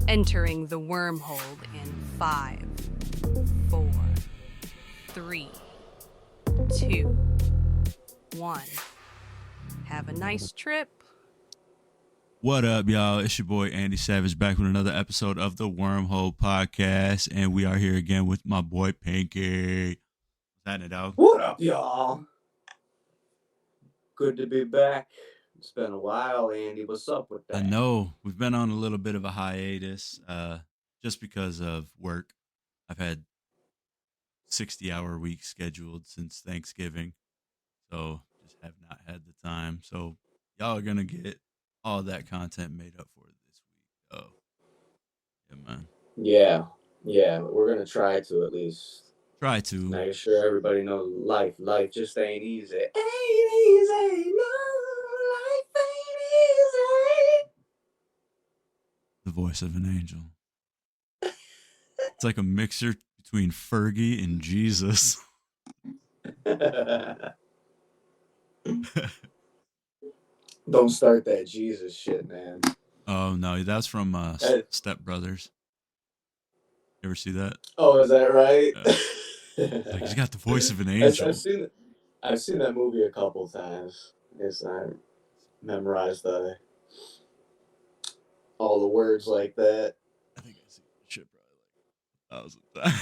Entering the wormhole in 5, 4, 3, 2, 1. Have a nice trip. What up, y'all? It's your boy Andy Savage back with another episode of the Wormhole podcast, and we are here again with my boy Pinky. What's happening, dog? What up, y'all? Good to be back. It's been a while, Andy. What's up with that? I know we've been on a little bit of a hiatus, just because of work. I've had 60-hour weeks scheduled since Thanksgiving, so just have not had the time. So y'all are gonna get all that content made up for this week. Oh, yeah, man. Yeah. We're gonna try to at least Try to. make sure everybody knows life just ain't easy. Ain't easy. No, life ain't easy. The voice of an angel. It's like a mixture between Fergie and Jesus. Don't start that Jesus shit, man. Oh no, that's from Step Brothers. You ever see that? Oh, is that right? Like, he's got the voice of an angel. I've seen that movie a couple times. Yes, I memorized all the words like that. I think I've seen that shit probably like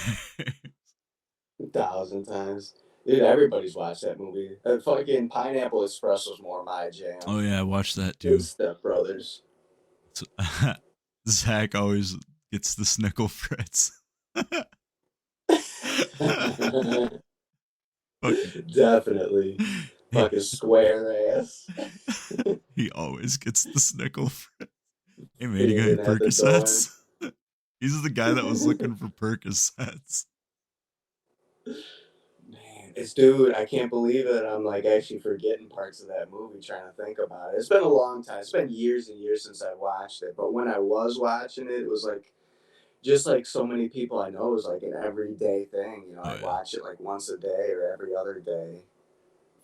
1,000 times. Dude, everybody's watched that movie. Fucking Pineapple Express was more my jam. Oh yeah, I watched that too. Step Brothers. Zach always gets the snickle frets. Definitely. Fucking square ass. He always gets the snickle frets. Hey man, you got any Percocets? He's the guy that was looking for Percocets. Man, dude, I can't believe it. I'm like actually forgetting parts of that movie trying to think about it. It's been a long time. It's been years and years since I watched it. But when I was watching it, it was like just like so many people I know, it was like an everyday thing. You know, I'd watch it like once a day or every other day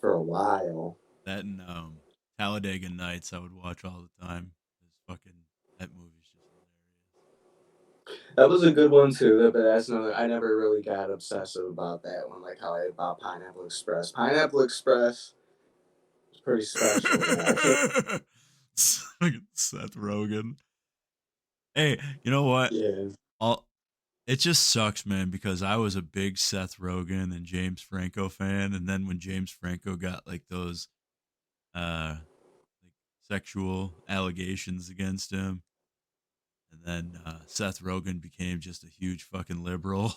for a while. That and Talladega Nights I would watch all the time. That movie's just hilarious. That was a good one too, but that's another. I never really got obsessive about that one, like how I about Pineapple Express. Pineapple Express was pretty special. Seth Rogen. Hey, you know what? Yeah. It just sucks, man, because I was a big Seth Rogen and James Franco fan, and then when James Franco got like those like sexual allegations against him, and then Seth Rogen became just a huge fucking liberal.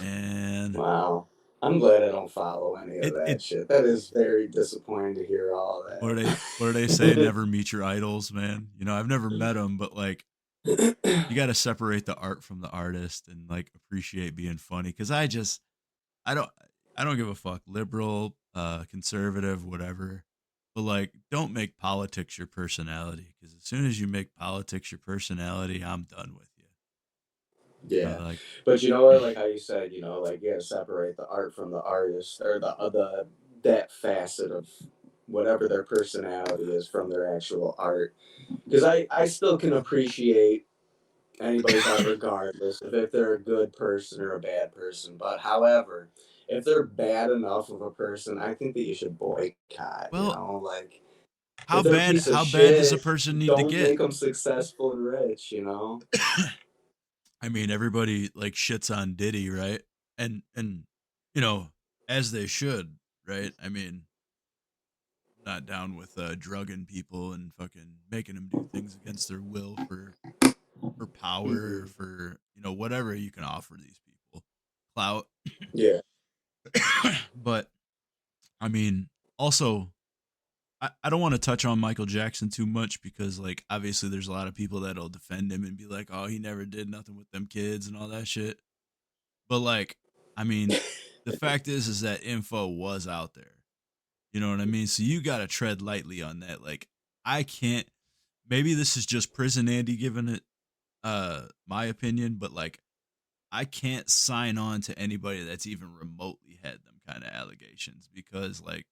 And wow, I'm glad I don't follow any of that shit. That is very disappointing to hear all that. What do they say? Never meet your idols, man. You know, I've never met them, but like, you got to separate the art from the artist and like appreciate being funny. Because I don't give a fuck, liberal, conservative, whatever. But like, don't make politics your personality. Because as soon as you make politics your personality, I'm done with you. Yeah, but you know what? Like how you said, you know, like separate the art from the artist, or that facet of whatever their personality is from their actual art. Because I still can appreciate anybody's art regardless of if they're a good person or a bad person. But however, if they're bad enough of a person, I think that you should boycott. Well, you know, like how bad does a person need to get? Don't make them successful and rich. You know. I mean, everybody like shits on Diddy, right? And you know, as they should, right? I mean, not down with drugging people and fucking making them do things against their will for power or for, you know, whatever you can offer these people. Clout. Yeah. But I mean, also I don't want to touch on Michael Jackson too much because, like, obviously there's a lot of people that'll defend him and be like, oh, he never did nothing with them kids and all that shit. But, like, I mean, the fact is that info was out there. You know what I mean? So you got to tread lightly on that. Like, I can't, maybe this is just Prison Andy giving it my opinion, but, like, I can't sign on to anybody that's even remotely had them kind of allegations because, like,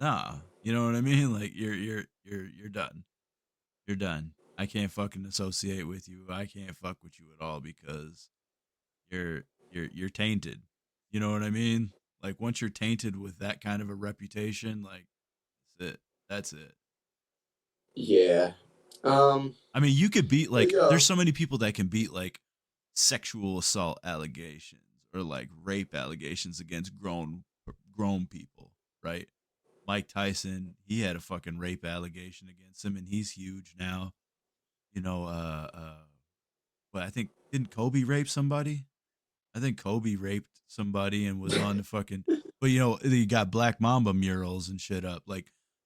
nah, you know what I mean? Like you're done. You're done. I can't fucking associate with you. I can't fuck with you at all because you're tainted. You know what I mean? Like once you're tainted with that kind of a reputation, like that's it. That's it. Yeah. Um. I mean, you could beat like Yeah. there's so many people that can beat like sexual assault allegations or like rape allegations against grown people, right? Mike Tyson, he had a fucking rape allegation against him and he's huge now. You know, but I think didn't Kobe rape somebody? I think Kobe raped somebody and was on the fucking. But you know, you got Black Mamba murals and shit up.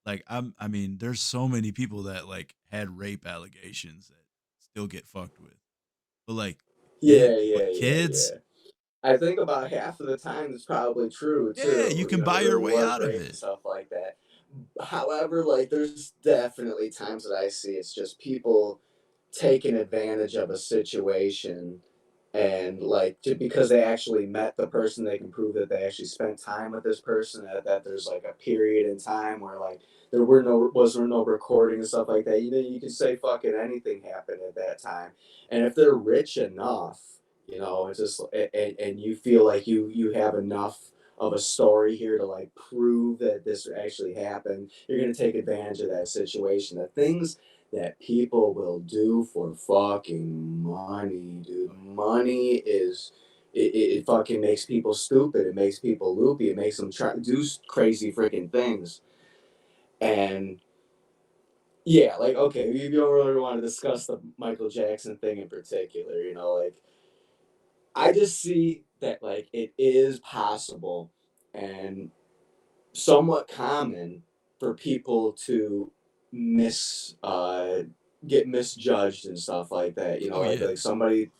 I mean, there's so many people that like had rape allegations that still get fucked with. But like, Yeah. Yeah. Yeah. kids, Yeah. I think about half of the time it's probably true yeah, you too. can buy There your way was out of rape and it. stuff like that. However, like there's definitely times that I see it's just people taking advantage of a situation and like just because they actually met the person, they can prove that they actually spent time with this person, that there's like a period in time where like there no recording and stuff like that. You can say fucking anything happened at that time. And if they're rich enough, it's just and you feel like you have enough of a story here to like prove that this actually happened, you're going to take advantage of that situation. The things that people will do for fucking money, dude. Money is it fucking makes people stupid. It makes people loopy. It makes them try to do crazy freaking things. And yeah, like okay, you don't really want to discuss the Michael Jackson thing in particular. Like I just see that like it is possible and somewhat common for people to mis get misjudged and stuff like that. Oh yeah, Like somebody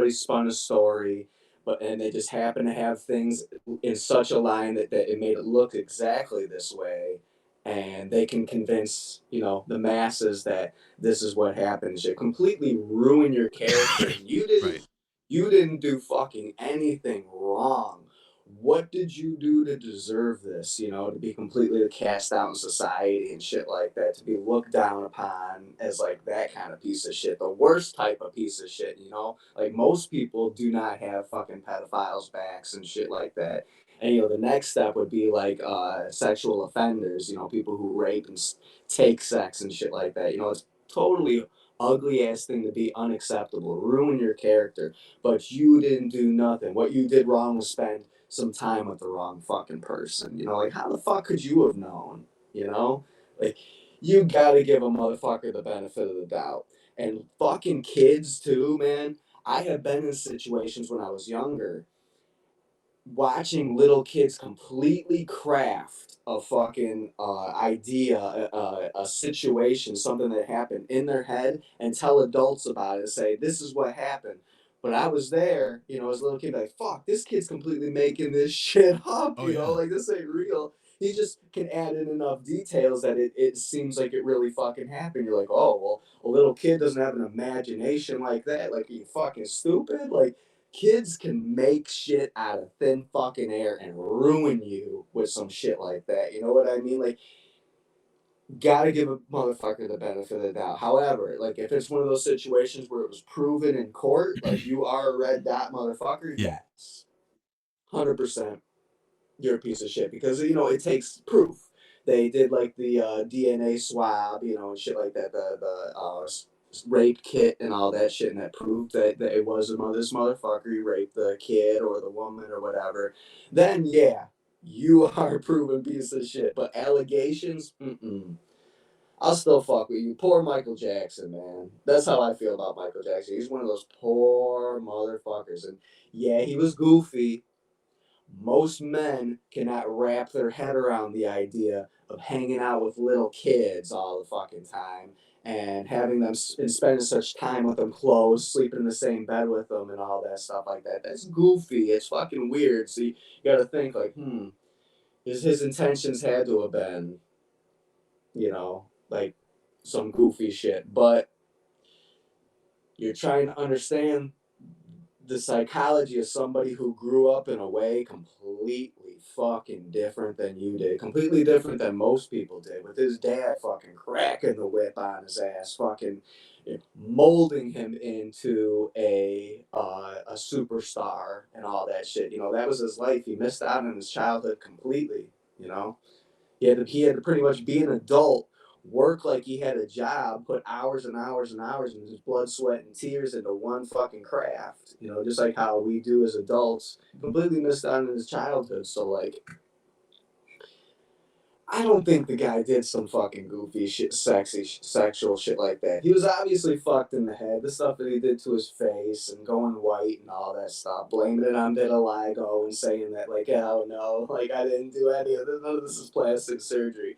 spun a story, but and they just happen to have things in such a line that it made it look exactly this way. And they can convince, the masses that this is what happens. You completely ruin your character. And right. you didn't do fucking anything wrong. What did you do to deserve this? To be completely cast out in society and shit like that, to be looked down upon as like that kind of piece of shit, the worst type of piece of shit. Like most people do not have fucking pedophiles backs and shit like that. And the next step would be like sexual offenders. People who rape and take sex and shit like that. It's totally ugly ass thing to be unacceptable, ruin your character, but you didn't do nothing. What you did wrong was spend some time with the wrong fucking person. Like how the fuck could you have known? Like you gotta give a motherfucker the benefit of the doubt. And fucking kids too, man. I have been in situations when I was younger watching little kids completely craft a fucking idea, a situation, something that happened in their head, and tell adults about it and say, this is what happened. But I was there, as a little kid, like, fuck, this kid's completely making this shit up, Oh yeah, like, this ain't real. He just can add in enough details that it seems like it really fucking happened. You're like, oh, well, a little kid doesn't have an imagination like that. Like, are you fucking stupid? Like, kids can make shit out of thin fucking air and ruin you with some shit like that. You know what I mean? Like, gotta give a motherfucker the benefit of the doubt. However, like, if it's one of those situations where it was proven in court, like, you are a red dot motherfucker, yeah, yes. 100% you're a piece of shit because, it takes proof. They did, like, the DNA swab, and shit like that, the rape kit and all that shit, and that proved that it was this motherfucker. He raped the kid or the woman or whatever. Then yeah, you are a proven piece of shit. But allegations, I'll still fuck with you. Poor Michael Jackson, man. That's how I feel about Michael Jackson. He's one of those poor motherfuckers, and yeah, he was goofy. Most men cannot wrap their head around the idea of hanging out with little kids all the fucking time and having them and spending such time with them close, sleeping in the same bed with them, and all that stuff like that. That's goofy. It's fucking weird. So you got to think like, his intentions had to have been, like some goofy shit, but you're trying to understand the psychology of somebody who grew up in a way completely fucking different than you did, completely different than most people did, with his dad fucking cracking the whip on his ass, fucking, molding him into a superstar and all that shit. You know, that was his life. He missed out on his childhood completely. You know, he had to pretty much be an adult, work like he had a job, put hours and hours and hours and his blood, sweat, and tears into one fucking craft. You know, just like how we do as adults. Completely missed out on his childhood. So like, I don't think the guy did some fucking goofy shit, sexual shit like that. He was obviously fucked in the head. The stuff that he did to his face and going white and all that stuff, blaming it on vitiligo and saying that like, oh no, like I didn't do any of this. None of this is plastic surgery.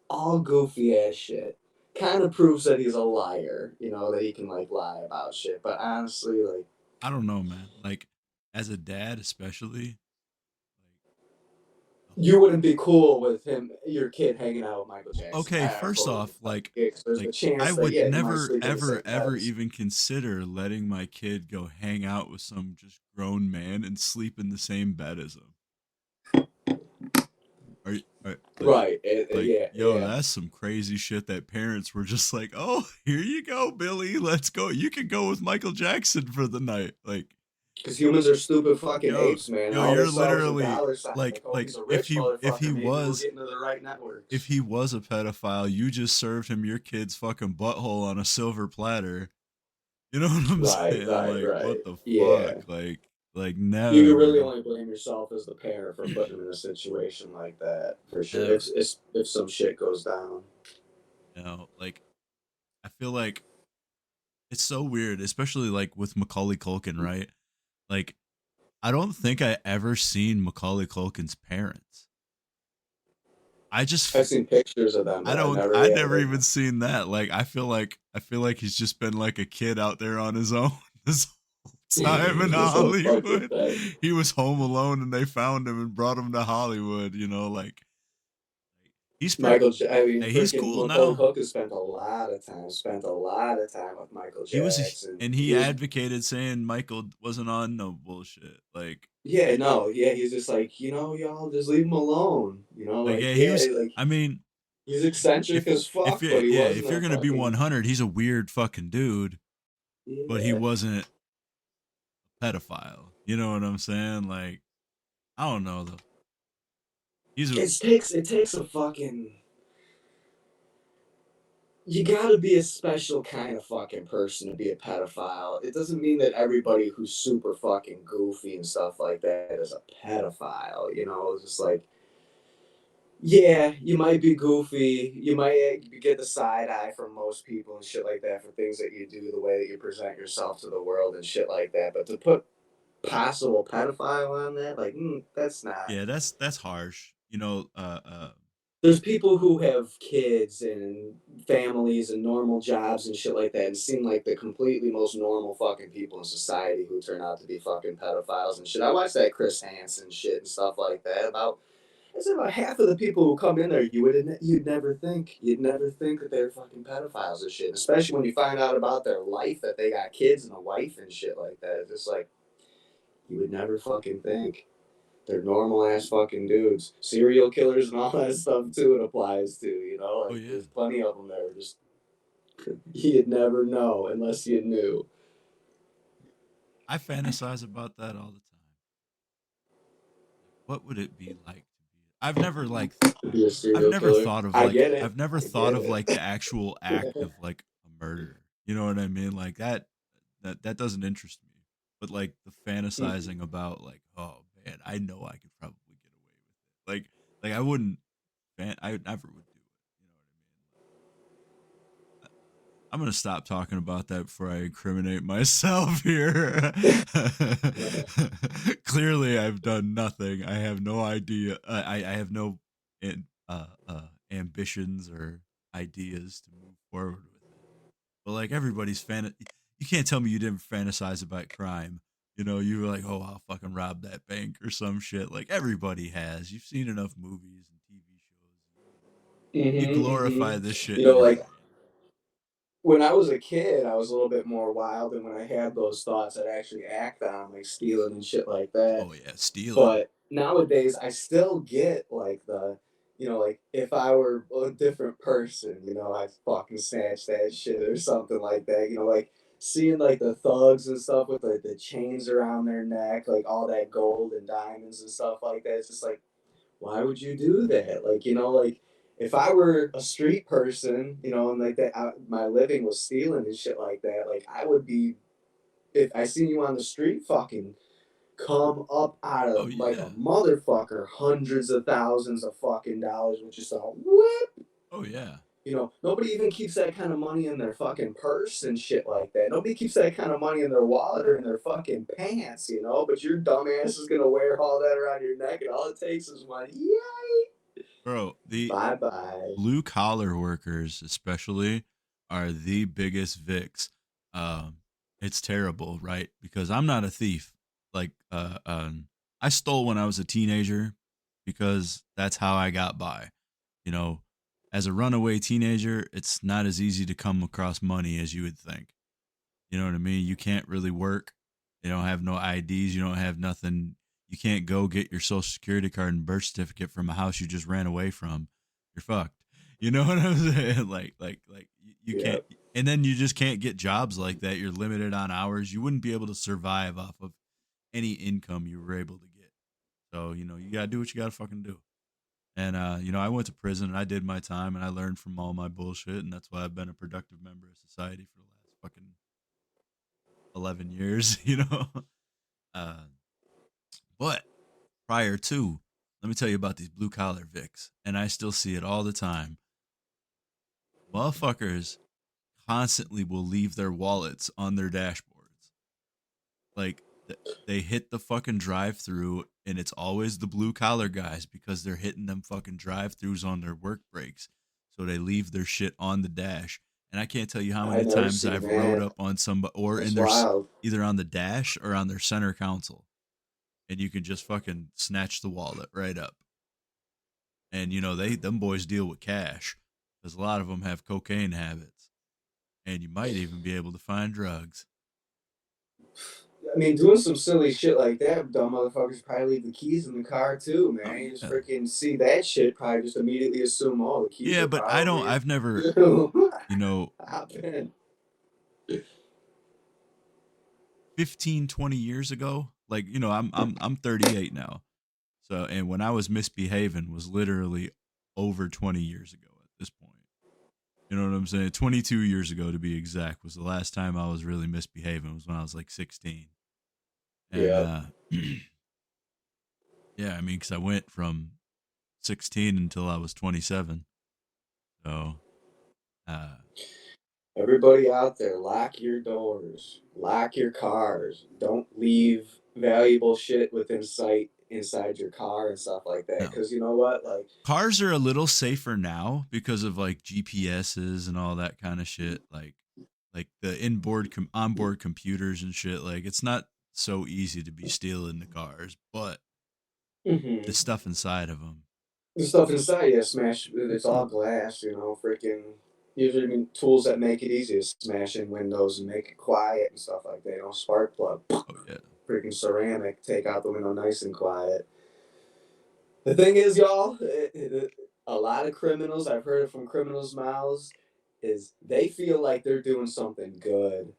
All goofy ass shit. Kind of proves that he's a liar. You know that he can like lie about shit. But honestly, like, I don't know, man. Like as a dad, especially, you wouldn't be cool with him, your kid hanging out with Michael Jackson. okay, I first totally off, fucking get it. There's a I chance that would yeah, he might never sleep in the ever same ever bed. even consider letting my kid go hang out with some just grown man and sleep in the same bed as him. Right. Like, Yeah. yo, Yeah. that's some crazy shit that parents were just like, oh, here you go, Billy, let's go. You can go with Michael Jackson for the night. Like, Because humans are stupid fucking yo, apes, man. And yo, all they you're saw was a literally dollar sign. Like, oh, like he's a rich if he motherfucker. Maybe we'll was get into the right networks. if he was a pedophile, you just served him your kid's fucking butthole on a silver platter. You know what I'm Right. saying? Right. Like, Right. what the Yeah. fuck? Like You can never, really only blame yourself as the parent for putting him in a situation like that, for sure. never. If some shit goes down. You know, like I feel like it's so weird, especially like with Macaulay Culkin, right? Like I don't think I ever seen Macaulay Culkin's parents. I just I've seen pictures of them, but I never, I yeah, never even seen that. Like I feel like he's just been like a kid out there on his own this whole time in this whole fucking Hollywood. thing. He was home alone and they found him and brought him to Hollywood, you know, like he's pretty I mean, hey, he's freaking cool Macaulay now. Culkin spent a lot of time with Michael He was Jackson. and He he was, advocated saying Michael wasn't on no bullshit. yeah, no, yeah, he's just like, y'all just leave him alone. Like, Yeah, he yeah, was like I mean, he's eccentric as if fuck, you but he yeah, wasn't if you're a going to be fucking, 100, he's a weird fucking dude, but he yeah. wasn't a pedophile. You know what I'm saying? Like I don't know though. He's a It takes a fucking, you gotta be a special kind of fucking person to be a pedophile. It doesn't mean that everybody who's super fucking goofy and stuff like that is a pedophile. It's just like, yeah, you might be goofy. You might get the side eye from most people and shit like that for things that you do, the way that you present yourself to the world and shit like that. But to put possible pedophile on that, like, that's not. yeah, that's harsh. You know, There's people who have kids and families and normal jobs and shit like that and seem like the completely most normal fucking people in society who turn out to be fucking pedophiles and shit. I watched that Chris Hansen shit and stuff like that. I said about half of the people who come in there, you'd never think that they're fucking pedophiles and shit. Especially when you find out about their life, that they got kids and a wife and shit like that. It's just like, you would never fucking think. They're normal ass fucking dudes. Serial killers and all that stuff too, it applies to, oh like yeah. there's plenty of them that are just, you'd never know unless you knew. I fantasize about that all the time. What would it be like to be? To be a I've serial never killer. thought of I get it. I've never I thought get of like the it. actual act of like a murder. You know what I mean? Like that doesn't interest me. But like the fantasizing about like, oh man, I know I could probably get away with it. Like I wouldn't I never would do it. You know what I mean? I'm gonna stop talking about that before I incriminate myself here. Clearly, I've done nothing. I have no idea. I have no ambitions or ideas to move forward with it. But like everybody's you can't tell me you didn't fantasize about crime. You know, you were like, oh, I'll fucking rob that bank or some shit. Like everybody has. You've seen enough movies and TV shows. You glorify this shit in your Like brain. when I was a kid, I was a little bit more wild, and when I had those thoughts, I'd actually act on 'em, like stealing and shit like that. Oh yeah, stealing. But nowadays, I still get like like if I were a different person, I'd fucking snatch that shit or something like that. Like seeing like the thugs and stuff with like the chains around their neck, like all that gold and diamonds and stuff like that. It's just like, why would you do that? Like, like if I were a street person, and like that, my living was stealing and shit like that, like I would be, if I seen you on the street, fucking come up out Oh of like a yeah. motherfucker, hundreds of thousands of fucking dollars with just a whip. Oh yeah. Nobody even keeps that kind of money in their fucking purse and shit like that. Nobody keeps that kind of money in their wallet or in their fucking pants, but your dumbass is gonna wear all that around your neck and all it takes is money. Yay! Bro, the Bye bye. blue collar workers especially are the biggest vicks. Um, it's terrible, right? Because I'm not a thief. Like, I stole when I was a teenager because that's how I got by. You know, as a runaway teenager, it's not as easy to come across money as you would think. You know what I mean? You can't really work. You don't have no IDs. You don't have nothing. You can't go get your social security card and birth certificate from a house you just ran away from. You're fucked. You know what I'm saying? Like you Yeah. can't, and then you just can't get jobs like that. You're limited on hours. You wouldn't be able to survive off of any income you were able to get. So you gotta do what you gotta fucking do. And I went to prison and I did my time and I learned from all my bullshit, and that's why I've been a productive member of society for the last fucking 11 years. Uh, but prior to, let me tell you about these blue collar Vicks, and I still see it all the time. Motherfuckers constantly will leave their wallets on their dashboards. Like they hit the fucking drive through, and it's always the blue collar guys because they're hitting them fucking drive throughs on their work breaks. So they leave their shit on the dash. And I can't tell you how I many never times seen I've rode that. up on somebody or That's in their wild. either on the dash or on their center console, and you can just fucking snatch the wallet right up. And them boys deal with cash because a lot of them have cocaine habits, and you might even be able to find drugs. I mean, doing some silly shit like that, dumb motherfuckers probably leave the keys in the car too, Oh man. You just yeah, freaking see that shit, probably just immediately assume, oh, the keys yeah, are but I don't. probably I've never, you know, hop in. 15, 20 years ago. Like I'm 38 now. So, and when I was misbehaving was literally over 20 years ago at this point. You know what I'm saying? 22 years ago to be exact was the last time I was really misbehaving, was when I was like 16. And Yeah. yeah, I mean, cuz I went from 16 until I was 27. So, uh Everybody out there, lock your doors, lock your cars. Don't leave valuable shit within sight inside your car and stuff like that. no. Because you know what? Like, Cars are a little safer now because of like GPSs and all that kind of shit, like the onboard computers and shit. Like it's not so easy to be stealing the cars, but the mhm. stuff inside of them. The stuff inside, yeah, smash. It's all glass, freaking. Usually, tools that make it easy is smashing windows and make it quiet and stuff like that. Spark plug, Oh yeah. freaking ceramic, take out the window nice and quiet. The thing is, y'all, a lot of criminals, I've heard it from criminals' mouths, is they feel like they're doing something good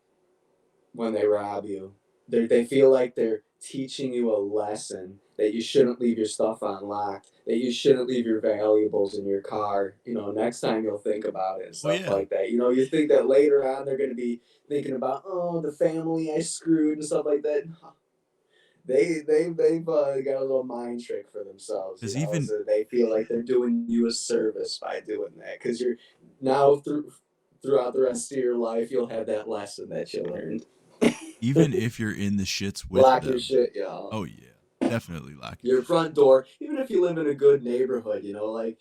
when they rob you. They feel like they're teaching you a lesson that you shouldn't leave your stuff unlocked, that you shouldn't leave your valuables in your car. Next time you'll think about it and Oh stuff yeah. like that. You think that later on they're going to be thinking about, oh, the family I screwed and stuff like that. They've got a little mind trick for themselves, Because even so they feel like they're doing you a service by doing that because you're now throughout the rest of your life you'll have that lesson that you learned. even if you're in the shits with Lock your them, shit, y'all. oh yeah, definitely lock your Your shit. front door, even if you live in a good neighborhood, like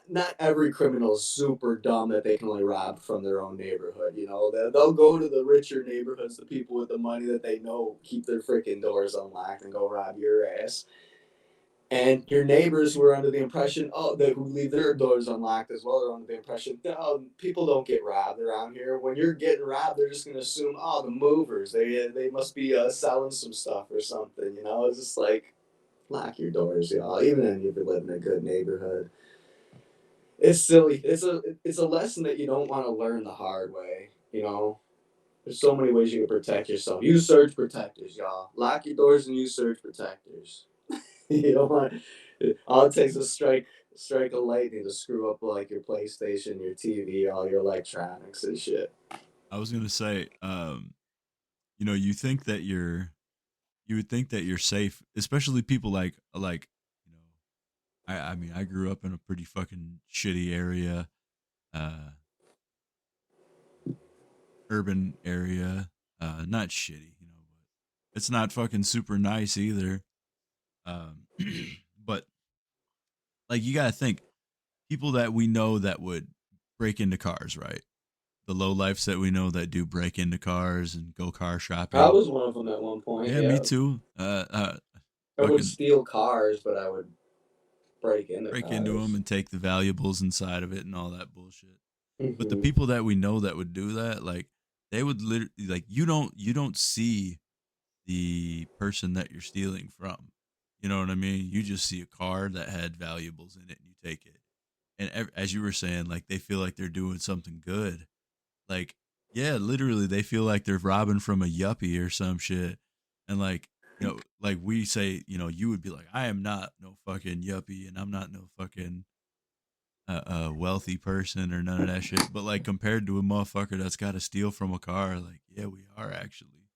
not every criminal is super dumb that they can only rob from their own neighborhood. They'll go to the richer neighborhoods, the people with the money that they know keep their freaking doors unlocked and go rob your ass. And your neighbors who are under the impression, who leave their doors unlocked as well, are under the impression, oh, people don't get robbed around here. When you're getting robbed, they're just going to assume, oh, the movers, they must be selling some stuff or something. It's just like, lock your doors, y'all, even if you live in a good neighborhood. It's silly. It's a lesson that you don't want to learn the hard way. There's so many ways you can protect yourself. Use surge protectors, y'all. Lock your doors and use surge protectors. You don't want. All it takes is strike a lightning to screw up like your PlayStation, your TV, all your electronics and shit. I was gonna say, you think that you would think that you're safe, especially people like, you know, I mean, I grew up in a pretty fucking shitty area, uh, urban area, not shitty, but it's not fucking super nice either. Um, but like, you gotta think people that we know that would break into cars, right? The low lifes that we know that do break into cars and go car I shopping. was one of them at one point. Yeah, me Yeah, too. I would Fucking steal cars, but I would break into break into them cars. and take the valuables inside of it and all that bullshit. But the Hmm. people that we know that would do that, like they would literally, like, you don't see the person that you're stealing from. You know what I mean? You just see a car that had valuables in it and you take it. And as you were saying, like they feel like they're doing something good. Like, yeah, literally, they feel like they're robbing from a yuppie or some shit. And like, like we say, you would be like, I am not no fucking yuppie, and I'm not no fucking wealthy person or none of that shit. But like, compared to a motherfucker that's got to steal from a car, like, yeah, we are actually,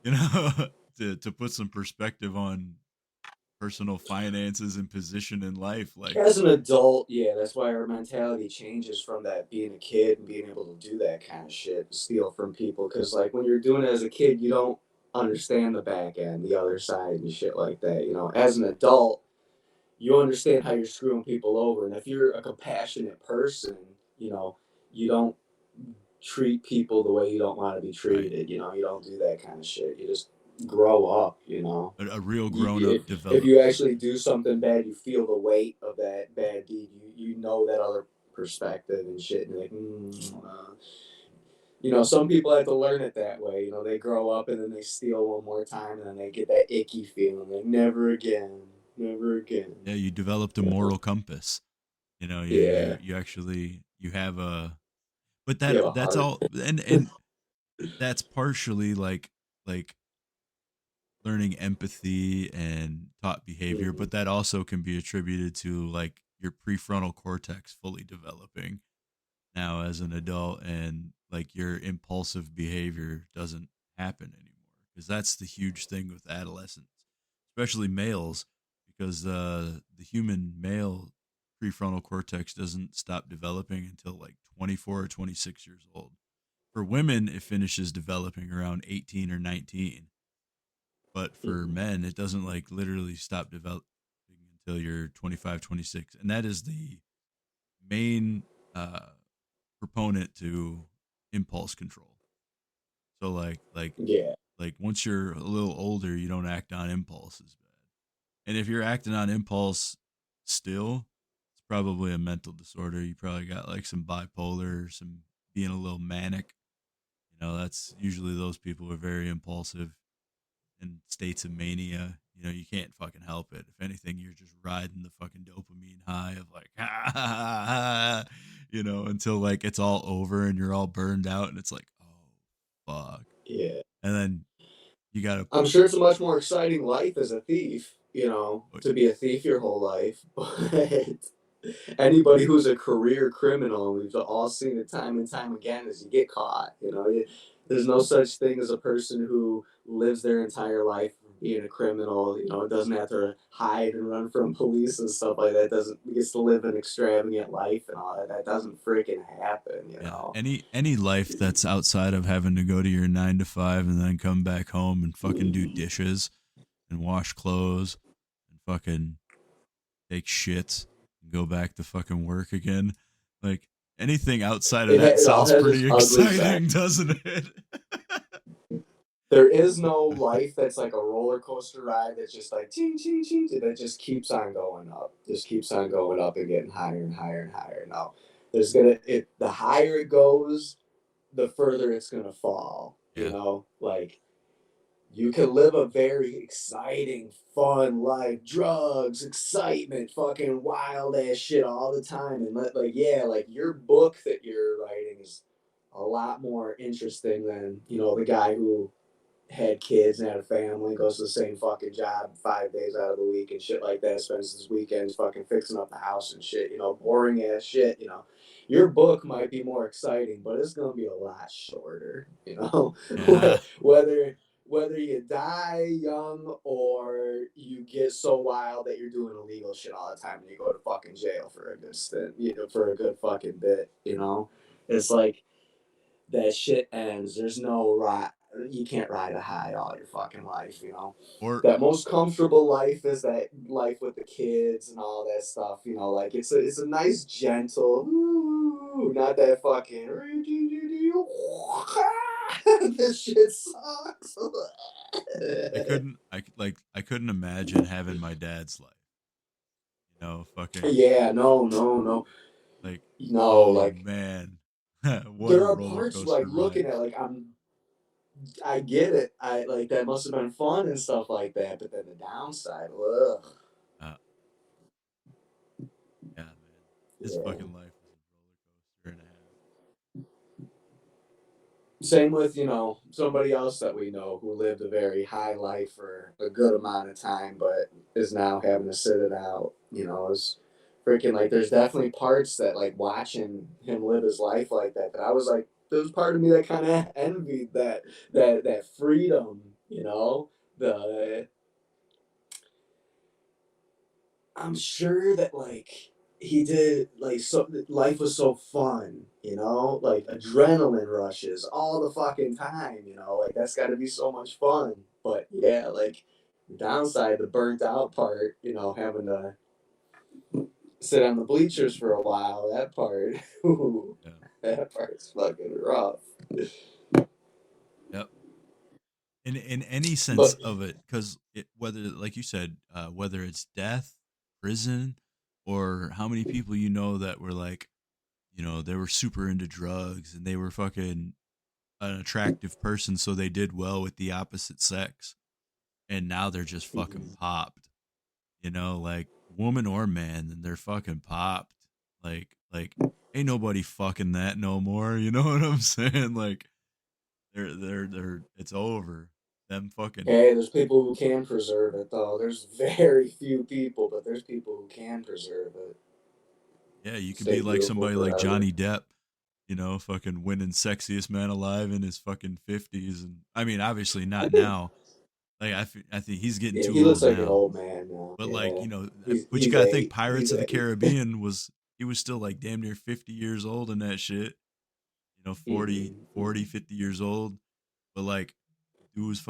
you know, to put some perspective on personal finances and position in life, like, As an adult, yeah, that's why our mentality changes from that being a kid and being able to do that kind of shit, steal from people. Because, like, when you're doing it as a kid, you don't understand the back end, the other side, and shit like that. As an adult, you understand how you're screwing people over. And if you're a compassionate person, you know, you don't treat people the way you don't want to be right, treated. You don't do that kind of shit. You just grow up. a real You, grown up if you develops. actually do something bad, you feel the weight of that bad deed. You know that other perspective and shit. And you're like, some people have to learn it that way. They grow up and then they steal one more time and then they get that icky feeling like never again, never again. Yeah, you developed a You know? moral compass. You Yeah, you actually you have a, but you have a that's heart. all, and that's partially like learning empathy and taught behavior, Mhm. but that also can be attributed to like your prefrontal cortex fully developing now as an adult, and like your impulsive behavior doesn't happen anymore, because that's the huge thing with adolescents, especially males, because the human male prefrontal cortex doesn't stop developing until like 24 or 26 years old. For women, it finishes developing around 18 or 19, but for Mhm. men, it doesn't like literally stop developing until you're 25, 26, and that is the main uh proponent to impulse control. So Yeah. like once you're a little older, you don't act on impulse as bad. And if you're acting on impulse still, it's probably a mental disorder. You probably got like some bipolar or some being a little manic. That's usually those people are very impulsive in states of mania. You can't fucking help it. If anything, you're just riding the fucking dopamine high of like, ha, ha, ha, ha, until like it's all over and you're all burned out and it's like, oh, fuck. Yeah. And then you gotta, I'm sure it's a much more exciting life as a thief, put, to be a thief your whole life. But anybody who's a career criminal, we've all seen it time and time again, is you get caught. There's no such thing as a person who lives their entire life being a criminal. It doesn't have to hide and run from police and stuff like that. Doesn't gets to live an extravagant life and all that. That doesn't freaking happen. yeah, any life that's outside of having to go to your 9 to 5 and then come back home and fucking do dishes and wash clothes and fucking take shits and go back to fucking work again. Like anything outside of that It all sounds has its pretty ugly side. exciting, doesn't it? There is no life that's like a roller coaster ride that's just like ching ching ching that just keeps on going up, just keeps on going up and getting higher and higher and higher. No, the higher it goes, the further it's gonna fall. Yeah. Like you can live a very exciting, fun life, drugs, excitement, fucking wild ass shit all the time. And like, yeah, like your book that you're writing is a lot more interesting than, the guy who had kids and had a family, goes to the same fucking job 5 days out of the week and shit like that, spends his weekends fucking fixing up the house and shit, boring ass shit. Your book might be more exciting, but it's gonna be a lot shorter, Yeah. whether whether you die young or you get so wild that you're doing illegal shit all the time and you go to fucking jail for a good stint, for a good fucking bit. It's like that shit ends. There's no ride. You can't ride a high all your fucking life. Or That most comfortable life is that life with the kids and all that stuff. Like it's a nice gentle, ooh, not that fucking. This shit sucks. I couldn't imagine having my dad's life. Fucking Yeah, no, no, no, like, no. oh Like man. What a there are roller parts like coaster ride. looking at like I get it. I like that must have been fun and stuff like that. But then the downside, ugh. Uh, yeah, man. His Yeah. fucking life was a roller coaster and a half. Same with, somebody else that we know who lived a very high life for a good amount of time, but is now having to sit it out. Is freaking like there's definitely parts that like watching him live his life like that I was like, there was part of me that kind of envied that freedom. The I'm sure that like he did like so life was so fun, like adrenaline rushes all the fucking time, like that's got to be so much fun. But yeah, like the downside, the burnt out part, having to sit on the bleachers for a while, that part, ooh, Yeah. that part's fucking rough. Yep. In any sense But of it, because whether, like you said, whether it's death, prison, or how many people that were like, they were super into drugs and they were fucking an attractive person, so they did well with the opposite sex, and now they're just fucking mhm. popped. Like woman or man, and they're fucking popped. Like ain't nobody fucking that no more. You know what I'm saying? Like they're it's over. Them fucking Hey, there's people who can preserve it though. There's very few people, but there's people who can preserve it. yeah. You could Stay be like beautiful somebody like forever. Johnny Depp. Fucking winning sexiest man alive in his fucking 50s, and I mean, obviously not now. Like I think he's getting Yeah, too he looks old like an now. old man now. But like, Yeah, but you he's gotta think eight. Pirates He's of the eight. Caribbean he was still like damn near 50 years old in that shit. 40, Hmm. 40, 50 years old. But like dudes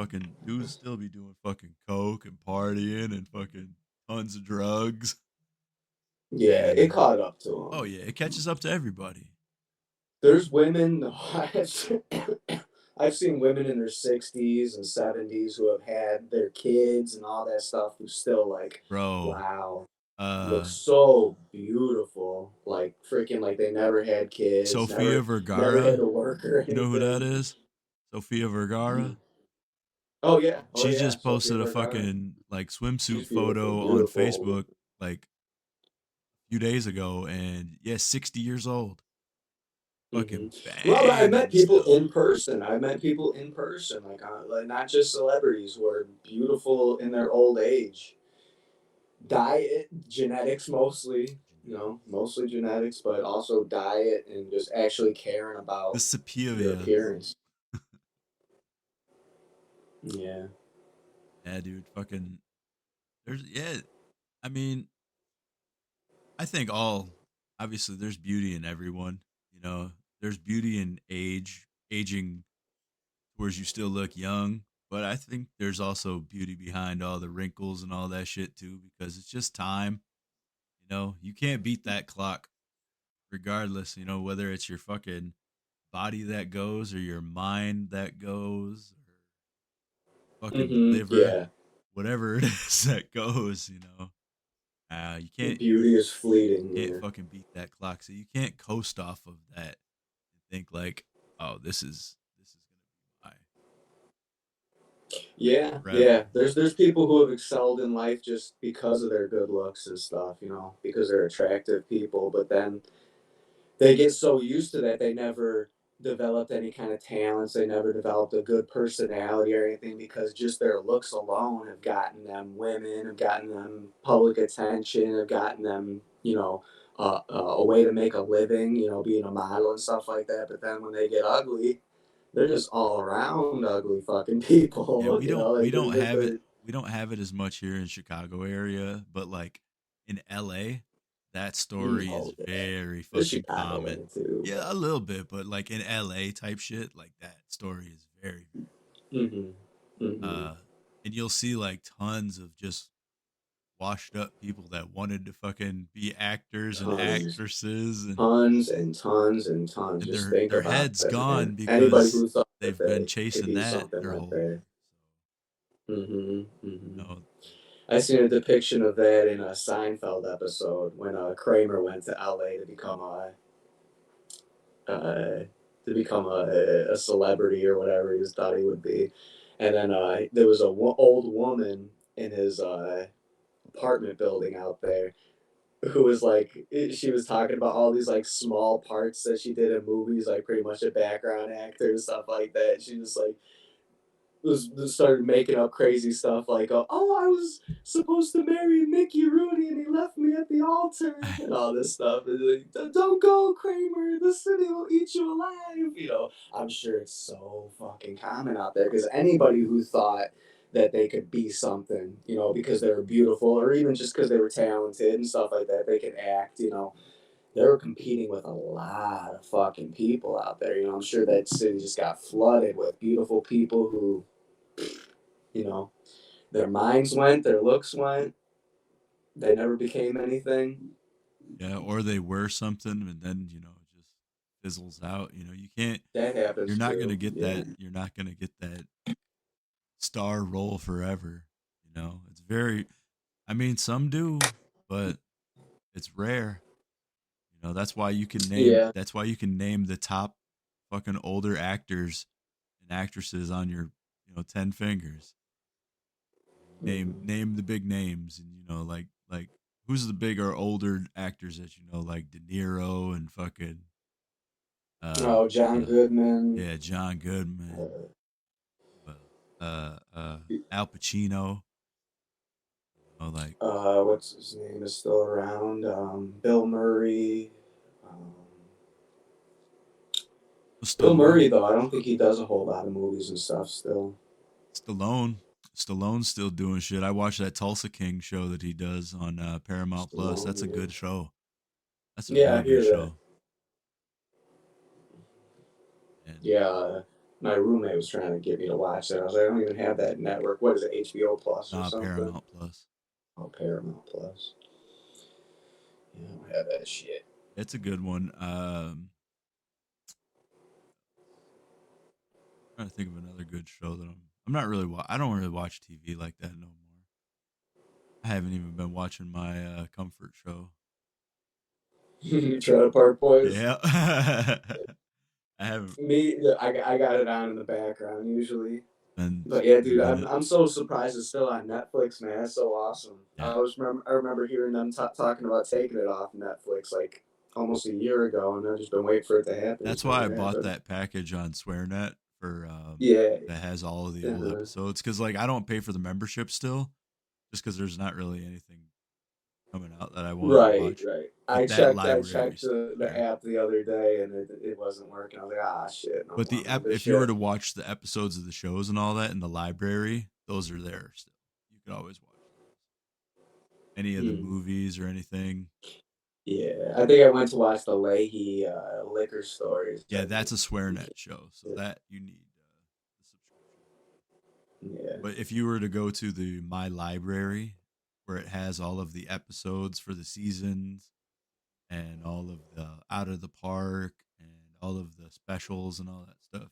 still be doing fucking coke and partying and fucking tons of drugs. Yeah, it And caught up to oh him. yeah, it catches up to everybody. There's women. I've seen women in their 60s and 70s who have had their kids and all that stuff who still like, Bro, wow, look uh so beautiful. Like freaking like they never had kids, Sofia never had Vergara, to work or you know who that anything. is? Sofia Vergara. Oh She yeah, just Sophia posted a Vergara. fucking like She's swimsuit beautiful, photo on beautiful. Facebook like a few days ago, and yeah, 60 years old. Hmm. Fucking Well, but I met banging people still. in person. I met people in person, like not just celebrities who are beautiful in their old age. Diet, genetics mostly, mostly genetics, but also diet and just actually caring The about your Sapivia. appearance. Yeah. Yeah, dude. Fucking. Yeah. I mean, I think obviously, there's beauty in everyone. There's beauty in aging towards you still look young. But I think there's also beauty behind all the wrinkles and all that shit too, because it's just time. You can't beat that clock, regardless. Whether it's your fucking body that goes or your mind that goes or fucking liver, Yeah. whatever it is that goes. You can't Beauty is fleeting. can't Yeah. fucking beat that clock. So you can't coast off of that and think like, oh, this is gonna be my Yeah, yeah. Incredible. There's people who have excelled in life just because of their good looks and stuff, because they're attractive people, but then they get so used to that they never developed any kind of talents, they never developed a good personality or anything because just their looks alone have gotten them women, have gotten them public attention, have gotten them, a way to make a living, being a model and stuff like that. But then when they get ugly, they're just all around ugly fucking Yeah, people, we like don't have it they're we don't have it as much here in Chicago area, but like in LA, that story oh is yeah, very it's fucking common. Chicagoland too, Yeah, but a little bit, but like in LA type shit, like that story is very, very hmm hmm uh and you'll see like tons of just washed up people that wanted to fucking be actors and tons. actresses, Tons and tons and tons. and Just think their about heads that, man. gone Anybody because who thought that they've been they could chasing be that something their like whole that. life. hmm So, hmm you know, I seen a depiction of that in a Seinfeld episode when Kramer went to LA uh, to become a celebrity or whatever he thought he would be, and then there was a old woman in his apartment building out there who was like she was talking about all these like small parts that she did in movies, like pretty much a background actor and stuff like that. She just like was started making up crazy stuff like, oh, I was supposed to marry Mickey Rooney and he left me at the altar and all this stuff. And like, don't go, Kramer. The city will eat you alive. I'm sure it's so fucking common out there because anybody who thought that they could be something, because they were beautiful or even just because they were talented and stuff like that, they could act, they were competing with a lot of fucking people out there. I'm sure that city just got flooded with beautiful people who, you know, their minds went, their looks went, they never became anything. yeah, or they were something and then, it just fizzles out. You can't That you're happens not going to too. get Yeah. that star role forever. It's very I mean, some do, but it's rare. Yeah. That's why you can name the top fucking older actors and actresses on your, 10 fingers. hmm Name the big names and like who's the bigger older actors that like De Niro and fucking uh Oh, John uh Goodman. yeah, John Goodman, Uh, Al Pacino, like what's his name is still around? Bill Murray. Um, Bill Stallone. Murray, though, I don't think he does a whole lot of movies and stuff still. Stallone. Stallone's still doing shit. I watched that Tulsa King show that he does on Paramount Plus. Stallone, That's a yeah. good show. That's a Yeah, real I good hear that. show. And Yeah, my roommate was trying to get me to watch that. I was like, I don't even have that network. What is it, HBO Plus or nah, something? Paramount Plus. Oh, Paramount Plus. Yeah, I don't have that shit. It's a good one. Trying to think of another good show that I'm not really I don't really watch TV like that no more. I haven't even been watching my comfort show. Trailer Park Boys. Yeah. I haven't Me, I got it on in the background usually. been But yeah, in a dude, I'm minute. I'm so surprised it's still on Netflix, man. That's so awesome. Yeah. I remember hearing them talking about taking it off Netflix like almost a year ago, and I've just been waiting for it to happen. That's It's why I never bought happened. that package on SwearNet for Yeah. that has all of the old Uh-huh. episodes cuz like I don't pay for the membership still just cuz there's not really anything coming out that I want to Right, watch. right. But I that checked I library checked is still the there. app the other day and it wasn't working. I was like, ah shit, no But more the app if you were membership. to watch the episodes of the shows and all that in the library, those are there still. You could always watch those. Any of the Hmm. movies or anything. Yeah. I think I went to watch the Leahy liquor stories, Yeah, I that's a think. SwearNet show. So Yeah. that you need the subscription. Yeah. But if you were to go to the My Library, where it has all of the episodes for the seasons and all of the Out of the Park and all of the specials and all that stuff,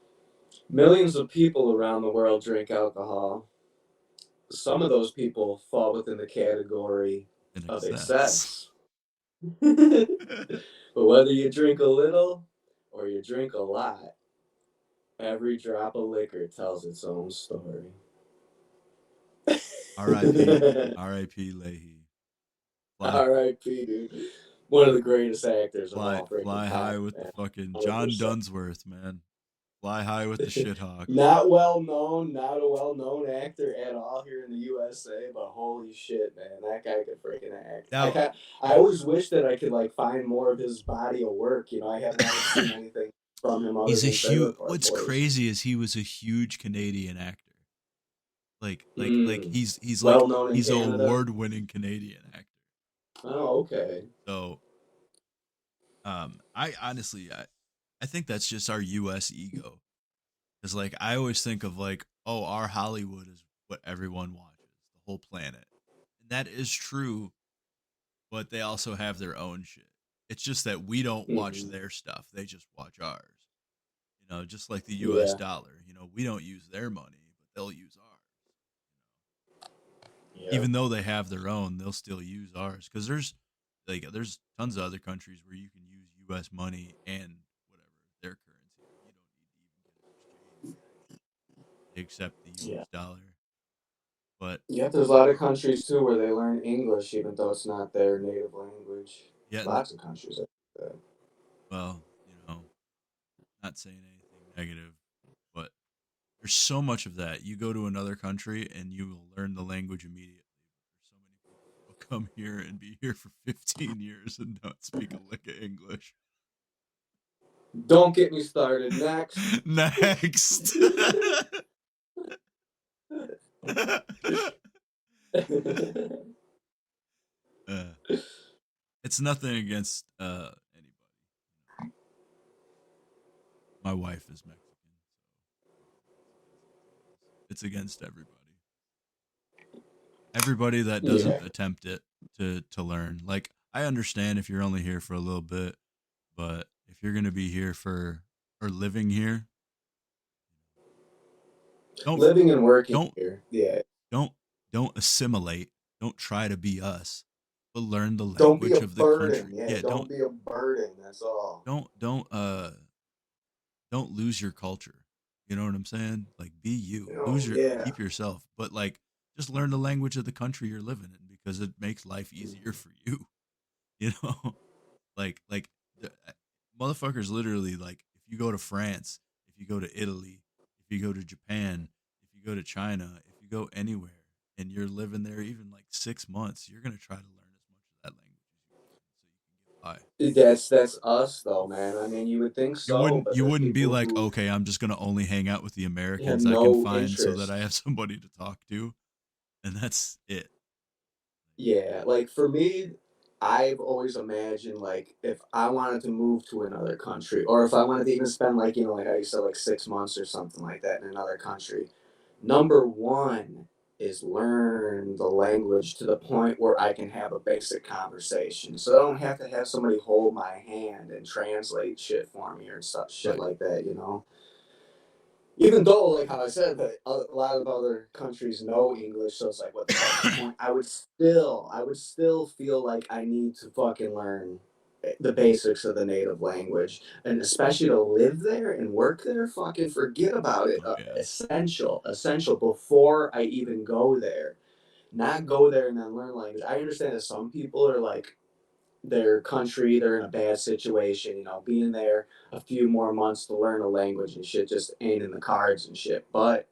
yeah, you can watch Millions of people around the world drink alcohol. Some of those people fall within the category all that in of excess. excess. But whether you drink a little or you drink a lot, Every drop of liquor tells its own story. R.I.P. R.I.P. Leahy. Fly, R.I.P. dude. One of the greatest actors of fly, all freaking fly high time, with the man. fucking John 100%. Dunsworth, man. Fly high with the shit hawk. Not well known, not a well known actor at all here in the USA, but holy shit, man, that guy could freaking act. Now, I always wish that I could like find more of his body of work. You know, I haven't ever seen anything from him other he's a than Trailer huge. Park What's Boys. crazy is he was a huge Canadian actor. Like Mm. he's like Well known in he's a Canada. award-winning Canadian actor. Oh, okay. So, I honestly, I think that's just our U.S. ego. Because like I always think of like, oh, our Hollywood is what everyone watches, the whole planet, and that is true. But they also have their own shit. It's just that we don't watch Hmm. their stuff; they just watch ours. You know, just like the U.S. Yeah. dollar. You know, we don't use their money, but they'll use ours. Yeah. Even though they have their own, they'll still use ours because there's tons of other countries where you can use U.S. money and whatever their currency. You don't need to even get an exchange. They accept the Yeah. U.S. dollar. But Yep, there's a lot of countries too where they learn English even though it's not their native language. yeah, Lots of countries like that. well, not saying anything negative, but there's so much of that. You go to another country and you will learn the language immediately. There's so many people that'll come here and be here for 15 years and not speak a lick of English. Don't get me started. Next. Next. uh, it's nothing against anybody. My wife is Mexican, so it's against everybody. Everybody that doesn't Yeah. attempt it to learn. Like I understand if you're only here for a little bit, but if you're gonna be here for or living here, don't Living and working don't here. Yeah. don't don't assimilate. Don't try to be us, but learn the Don't be a language of the burden. country. Yeah, Yeah, don't be a burden. That's all. don't lose your culture. You know what I'm saying? Like be you. You know, yeah. Keep yourself, but like just learn the language of the country you're living in because it makes life easier for you. You know, like the, motherfuckers literally like if you go to France, if you go to Italy, if you go to Japan, if you go to China, if you go anywhere and you're living there even like 6 months, you're gonna try to learn as much of that language as you can so you can get by. That's us though, man. I mean, you would think so, but You there's wouldn't be people like, who okay, I'm just gonna only hang out with the have Americans I can no find so that I interest. have somebody to talk to, and that's it. Yeah, like for me, I've always imagined like if I wanted to move to another country, or if I wanted to even spend like like how you said like 6 months or something like that in another country. Number one is learn the language to the point where I can have a basic conversation, so I don't have to have somebody hold my hand and translate shit for me or stuff shit Right. like that. You know. Even though, like how I said, that a lot of other countries know English, so it's like, what the fuck's the point? I would still feel like I need to fucking learn the basics of the native language, and especially to live there and work there. Fucking forget about it. Oh yeah. Essential, essential. Before I even go there, not go there and then learn language. I understand that some people are like their country, they're in a bad situation, being there a few more months to learn a language and shit just ain't in the cards and shit. But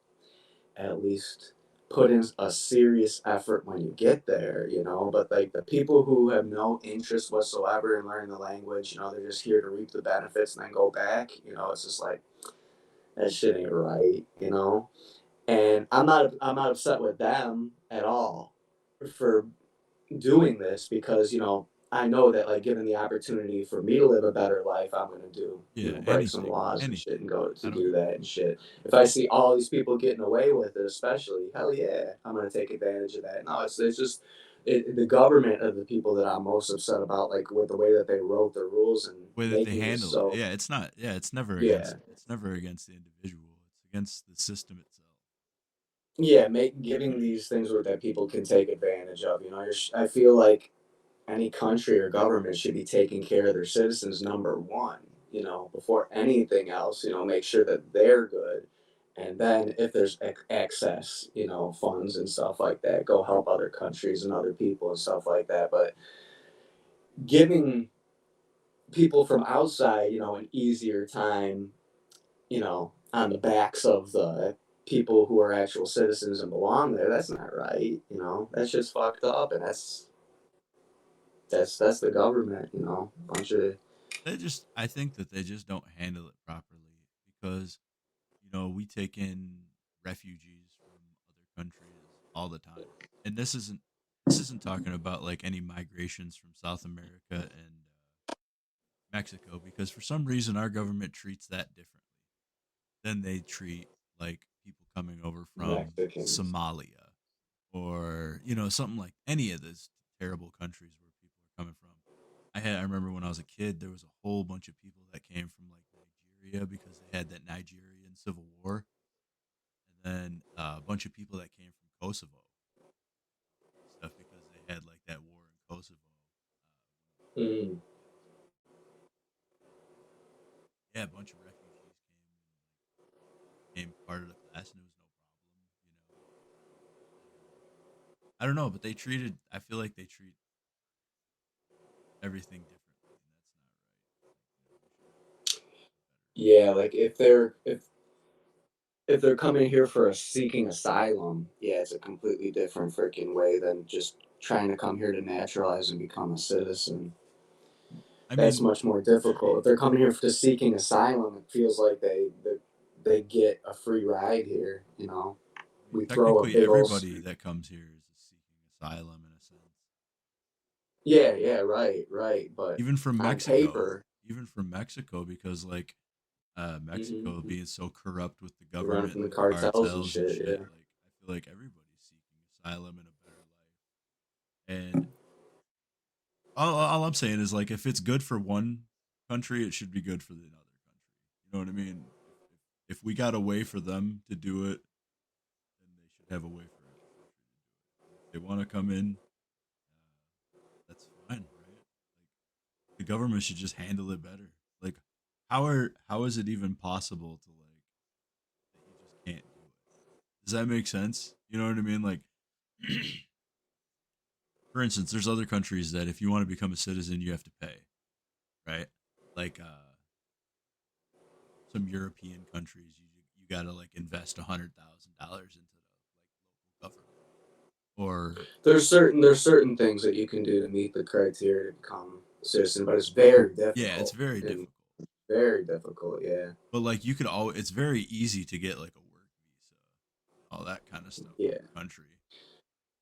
at least put in a serious effort when you get there, But like the people who have no interest whatsoever in learning the language, they're just here to reap the benefits and then go back, it's just like that shit ain't right. And I'm not upset with them at all for doing this because I know that like given the opportunity for me to live a better life, I'm gonna do Yeah. break some Anything. laws and shit Anything. and go I to don't do give a that and shit. If I see all these people getting away with it, especially hell yeah, I'm gonna take advantage of that. No, it's just the government of the people that I'm most upset about, like with the way that they wrote the rules and way that they making it handle it. so Yeah, it's not. Yeah, yeah. it's never against the individual. It's against the system itself. Yeah, giving these things where that people can take advantage of. I feel like any country or government should be taking care of their citizens number one. before anything else, make sure that they're good. And then if there's access, funds and stuff like that, go help other countries and other people and stuff like that. But giving people from outside, an easier time, on the backs of the people who are actual citizens and belong there, that's not right. That's just fucked up, and that's the government. Bunch of I think that they just don't handle it properly because we take in refugees from other countries all the time. And this isn't talking about like any migrations from South America and Mexico because for some reason our government treats that differently than they treat like people coming over from Mexicans. Somalia or something like any of those terrible countries where people are coming from. I remember when I was a kid there was a whole bunch of people that came from like Nigeria because they had that Nigerian civil war, and then a bunch of people that came from Kosovo and stuff because they had like that war in Kosovo. Mm. Yeah, a bunch of refugees came and like became part of the class, and it was no problem. And I don't know, but they treated. I feel like they treat everything differently, and that's not right. Yeah, like if they're coming here for seeking asylum, yeah, it's a completely different freaking way than just trying to come here to naturalize and become a citizen. I That's mean, much more difficult. If they're coming here for seeking asylum, it feels like they get a free ride here. We throw a technically big old everybody that comes here is seeking asylum in a sense. yeah, yeah, right, right. But Even from on Mexico, paper, even from Mexico, because like Mexico hmm being so corrupt with the they run government from and the the cartels and cartels and shit. shit. Yeah, Like I feel like everybody's seeking asylum and a better life. And all I'm saying is like if it's good for one country, it should be good for the other country. You know what I mean? If we got a way for them to do it, then they should have a way for every country to do it. And if they want to come in, that's fine, right? Like the government should just handle it better. Like how is it even possible to like that you just can't do it? Does that make sense? You know what I mean? Like for instance, there's other countries that if you want to become a citizen, you have to pay, right? Like some European countries, you got to like invest $100,000 into the like local government. Or there's certain things that you can do to meet the criteria to become a citizen, but it's very yeah, it's difficult very and difficult. very difficult. Yeah, But like you could all, it's very easy to get like a work visa, all that kind of stuff in yeah. our country.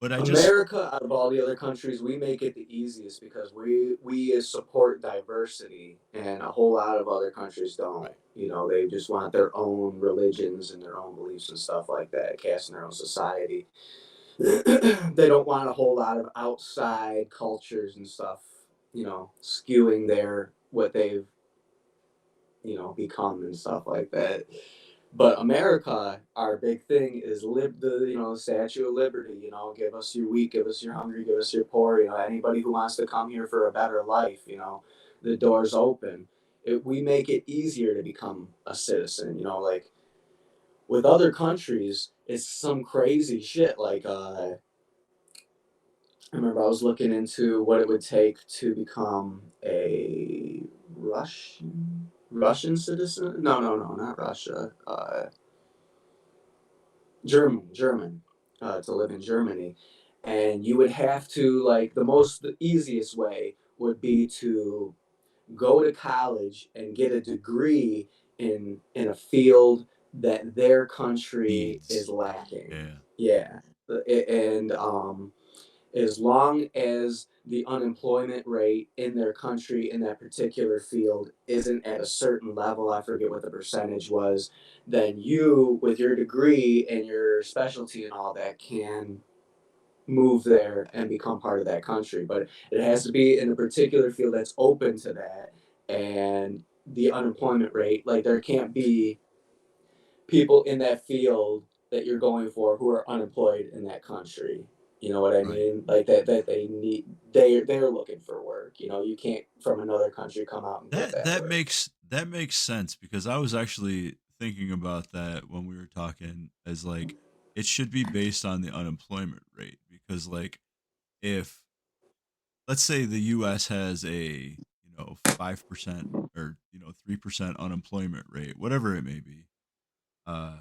But I just America, out of all the other countries, we make it the easiest because we support diversity, and a whole lot of other countries don't. right, They just want their own religions and their own beliefs and stuff like that, casting their own society. They don't want a whole lot of outside cultures and stuff, skewing their what they've become and stuff like that. But America, our big thing is the Statue of Liberty. Give us your weak, give us your hungry, give us your poor. Anybody who wants to come here for a better life. The doors open. We make it easier to become a citizen. Like with other countries, it's some crazy shit. Like I remember I was looking into what it would take to become a Russian citizen. No, no, no, not Russia. German, to live in Germany, and you would have to like the easiest way would be to go to college and get a degree in a field that their country is needs. lacking. Yeah, Yeah, and as long as the unemployment rate in their country in that particular field isn't at a certain level, I forget what the percentage was, then you, with your degree and your specialty and all that, can move there and become part of that country. But it has to be in a particular field that's open to that. And the unemployment rate, like, there can't be people in that field that you're going for who are unemployed in that country. You know what I right. mean? Like that they need they're looking for work. You can't from another country come out and get That that that work. makes that makes sense because I was actually thinking about that when we were talking as like it should be based on the unemployment rate because like if let's say the US has a, 5% or, 3% unemployment rate, whatever it may be. Uh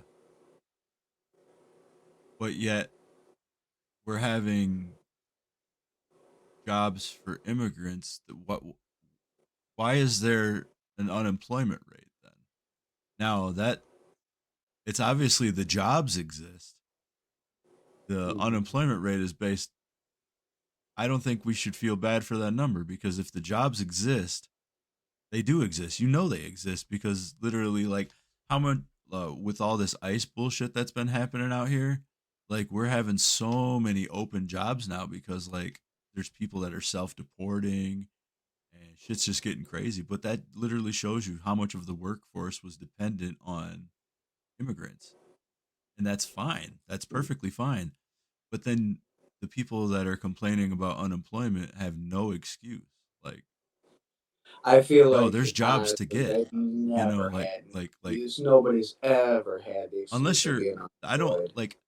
but yet we're having jobs for immigrants. Why is there an unemployment rate then? Now that it's obviously the jobs exist. The Mhm. unemployment rate is based. I don't think we should feel bad for that number because if the jobs exist, they do exist. You know they exist because literally, like, how much with all this ICE bullshit that's been happening out here, like we're having so many open jobs now because like there's people that are self-deporting and shit's just getting crazy. But that literally shows you how much of the workforce was dependent on immigrants, and that's fine. That's perfectly fine. But then the people that are complaining about unemployment have no excuse. Like, I feel no, like there's jobs to honestly, get. they've never Like, had an like excuse. Nobody's ever had the excuse unless of you're, being I don't unemployed. like,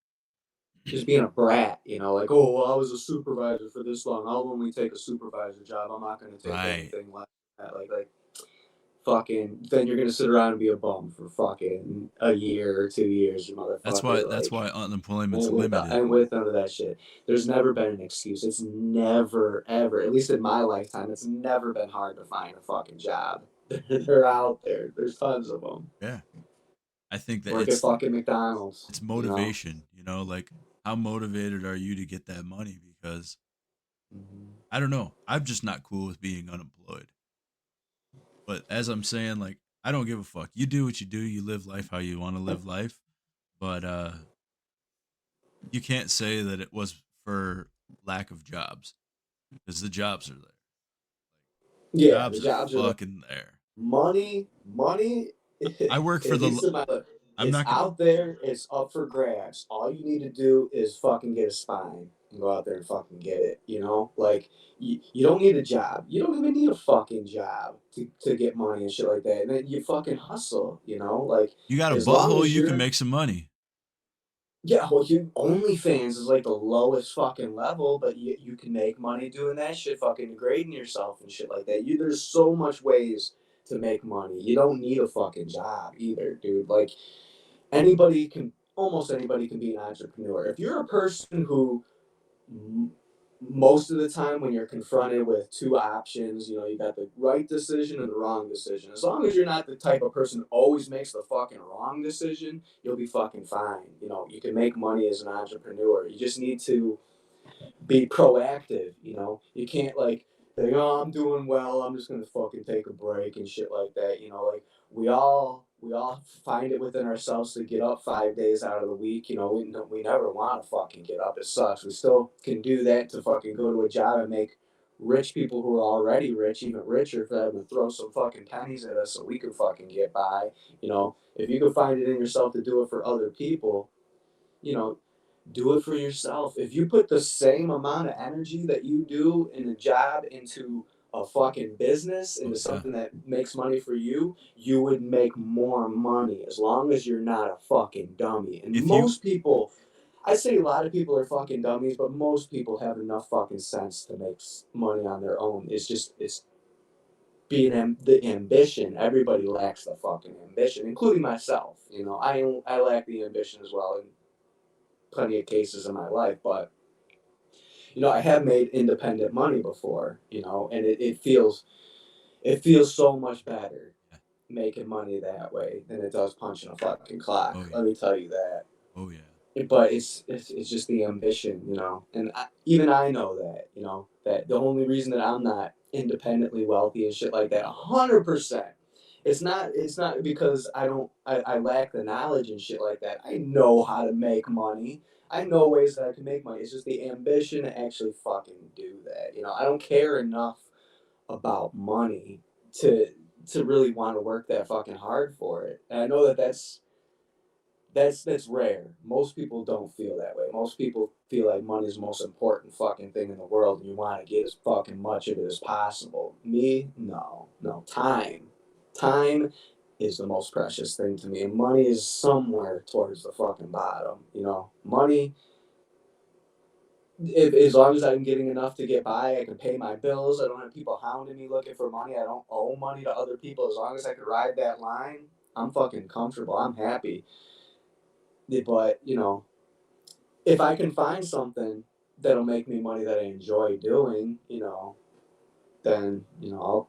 Just being a brat, like, oh, well, I was a supervisor for this long. I'll only take a supervisor job. I'm not going to take right. anything less than that. Like, fucking, then you're going to sit around and be a bum for fucking a year or 2 years, you motherfucker. That's Like, why unemployment's I limited. ain't with none of that shit. There's never been an excuse. It's never, ever, at least in my lifetime, it's never been hard to find a fucking job. They're out there. There's tons of them. Yeah, I think that Work at fucking McDonald's, it's you know? motivation. Like how motivated are you to get that money? Because Mhm. I don't know. I'm just not cool with being unemployed. But as I'm saying, like I don't give a fuck. You do what you do. You live life how you want to live life. But you can't say that it was for lack of jobs because the jobs are there. Yeah, the Jobs are jobs are there. fucking there. Money, I work for at least in my life, I'm it's not gonna. out there. It's up for grabs. All you need to do is fucking get a spine and go out there and fucking get it. Like you don't need a job. You don't even need a fucking job to get money and shit like that. And then you fucking hustle. Like You got a as long butthole, as you can you're make some money. yeah, well, OnlyFans is like the lowest fucking level, but you can make money doing that shit, fucking degrading yourself and shit like that. There's so much ways to make money. You don't need a fucking job either, dude. Like almost anybody can be an entrepreneur. If you're a person who most of the time when you're confronted with two options, you got the right decision and the wrong decision. As long as you're not the type of person who always makes the fucking wrong decision, you'll be fucking fine. You can make money as an entrepreneur. You just need to be proactive. You can't like think, oh, I'm doing well. I'm just gonna fucking take a break and shit like that. Like we all find it within ourselves to get up 5 days out of the week. We never want to fucking get up. It sucks. We still can do that to fucking go to a job and make rich people who are already rich even richer for them to throw some fucking pennies at us so we can fucking get by. If you can find it in yourself to do it for other people, you know, do it for yourself. If you put the same amount of energy that you do in a job into a fucking business, Oh into yeah. something that makes money for you, you would make more money as long as you're not a fucking dummy. And If you most people, I say a lot of people are fucking dummies, but most people have enough fucking sense to make money on their own. It's being the ambition. Everybody lacks the fucking ambition, including myself. I lack the ambition as well. And plenty of cases in my life, but I have made independent money before, and it feels so much better yeah. making money that way than it does punching a fucking clock. Oh yeah. Let me tell you that. Oh yeah. But it's just the ambition, and even I know that, that the only reason that I'm not independently wealthy and shit like that, 100%. It's not because I lack the knowledge and shit like that. I know how to make money. I know ways that I can make money. It's just the ambition to actually fucking do that. I don't care enough about money to to really want to work that fucking hard for it. And I know that that's rare. Most people don't feel that way. Most people feel like money is the most important fucking thing in the world, and you want to get as fucking much of it as possible. Me, no, no. Time. Time is the most precious thing to me, and money is somewhere towards the fucking bottom. You know, money. If, as long as I'm getting enough to get by, I can pay my bills. I don't have people hounding me looking for money. I don't owe money to other people. As long as I can ride that line, I'm fucking comfortable. I'm happy. But you know, if I can find something that'll make me money that I enjoy doing, you know, then you know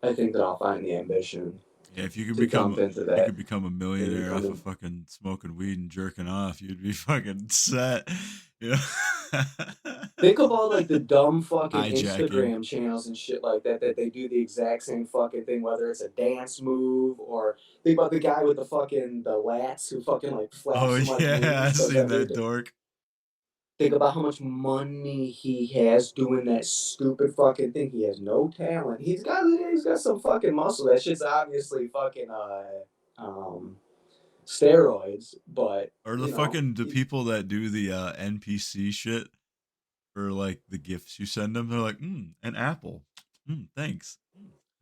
I think that I'll find the ambition Yeah, if you could to become jump into you that could become a and millionaire off of become. fucking smoking weed and jerking off, you'd be fucking set. You know? Think of all like the dumb fucking Hijacking. Instagram channels and shit like that that they do the exact same fucking thing, whether it's a dance move or think about the guy with the lats who fucking like Oh flaps so much yeah, weed I so seen that they that dork. think about how much money he has doing that stupid fucking thing. He has no talent. He's got some fucking muscle. That shit's obviously fucking um steroids, but Or the you know, fucking the people that do the NPC shit for like the gifts you send them. They're like, an apple. Thanks.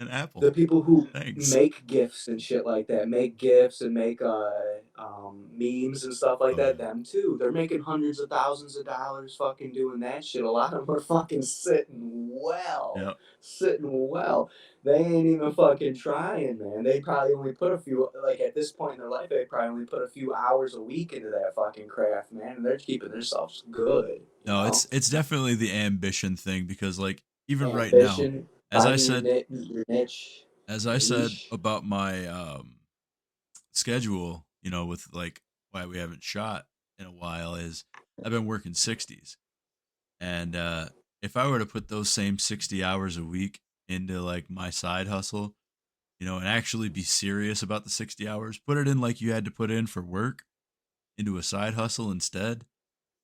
An the apple. people who Thanks. make gifts and shit like that, make gifts and make memes and stuff like Oh yeah. that, them too. They're making hundreds of thousands of dollars fucking doing that shit. A lot of them are fucking Yep. sitting well. They ain't even fucking trying, man. They probably only put a few, like at this point in their life, they probably only put a few hours a week into that fucking craft, man. And they're keeping themselves good, you No, know? it's definitely the ambition thing because like even right now, Ambition, as I finding said your niche, as I your said niche. about my schedule, with like why we haven't shot in a while is I've been working 60s. And if I were to put those same 60 hours a week into like my side hustle, and actually be serious about the 60 hours, put it in like you had to put in for work into a side hustle instead,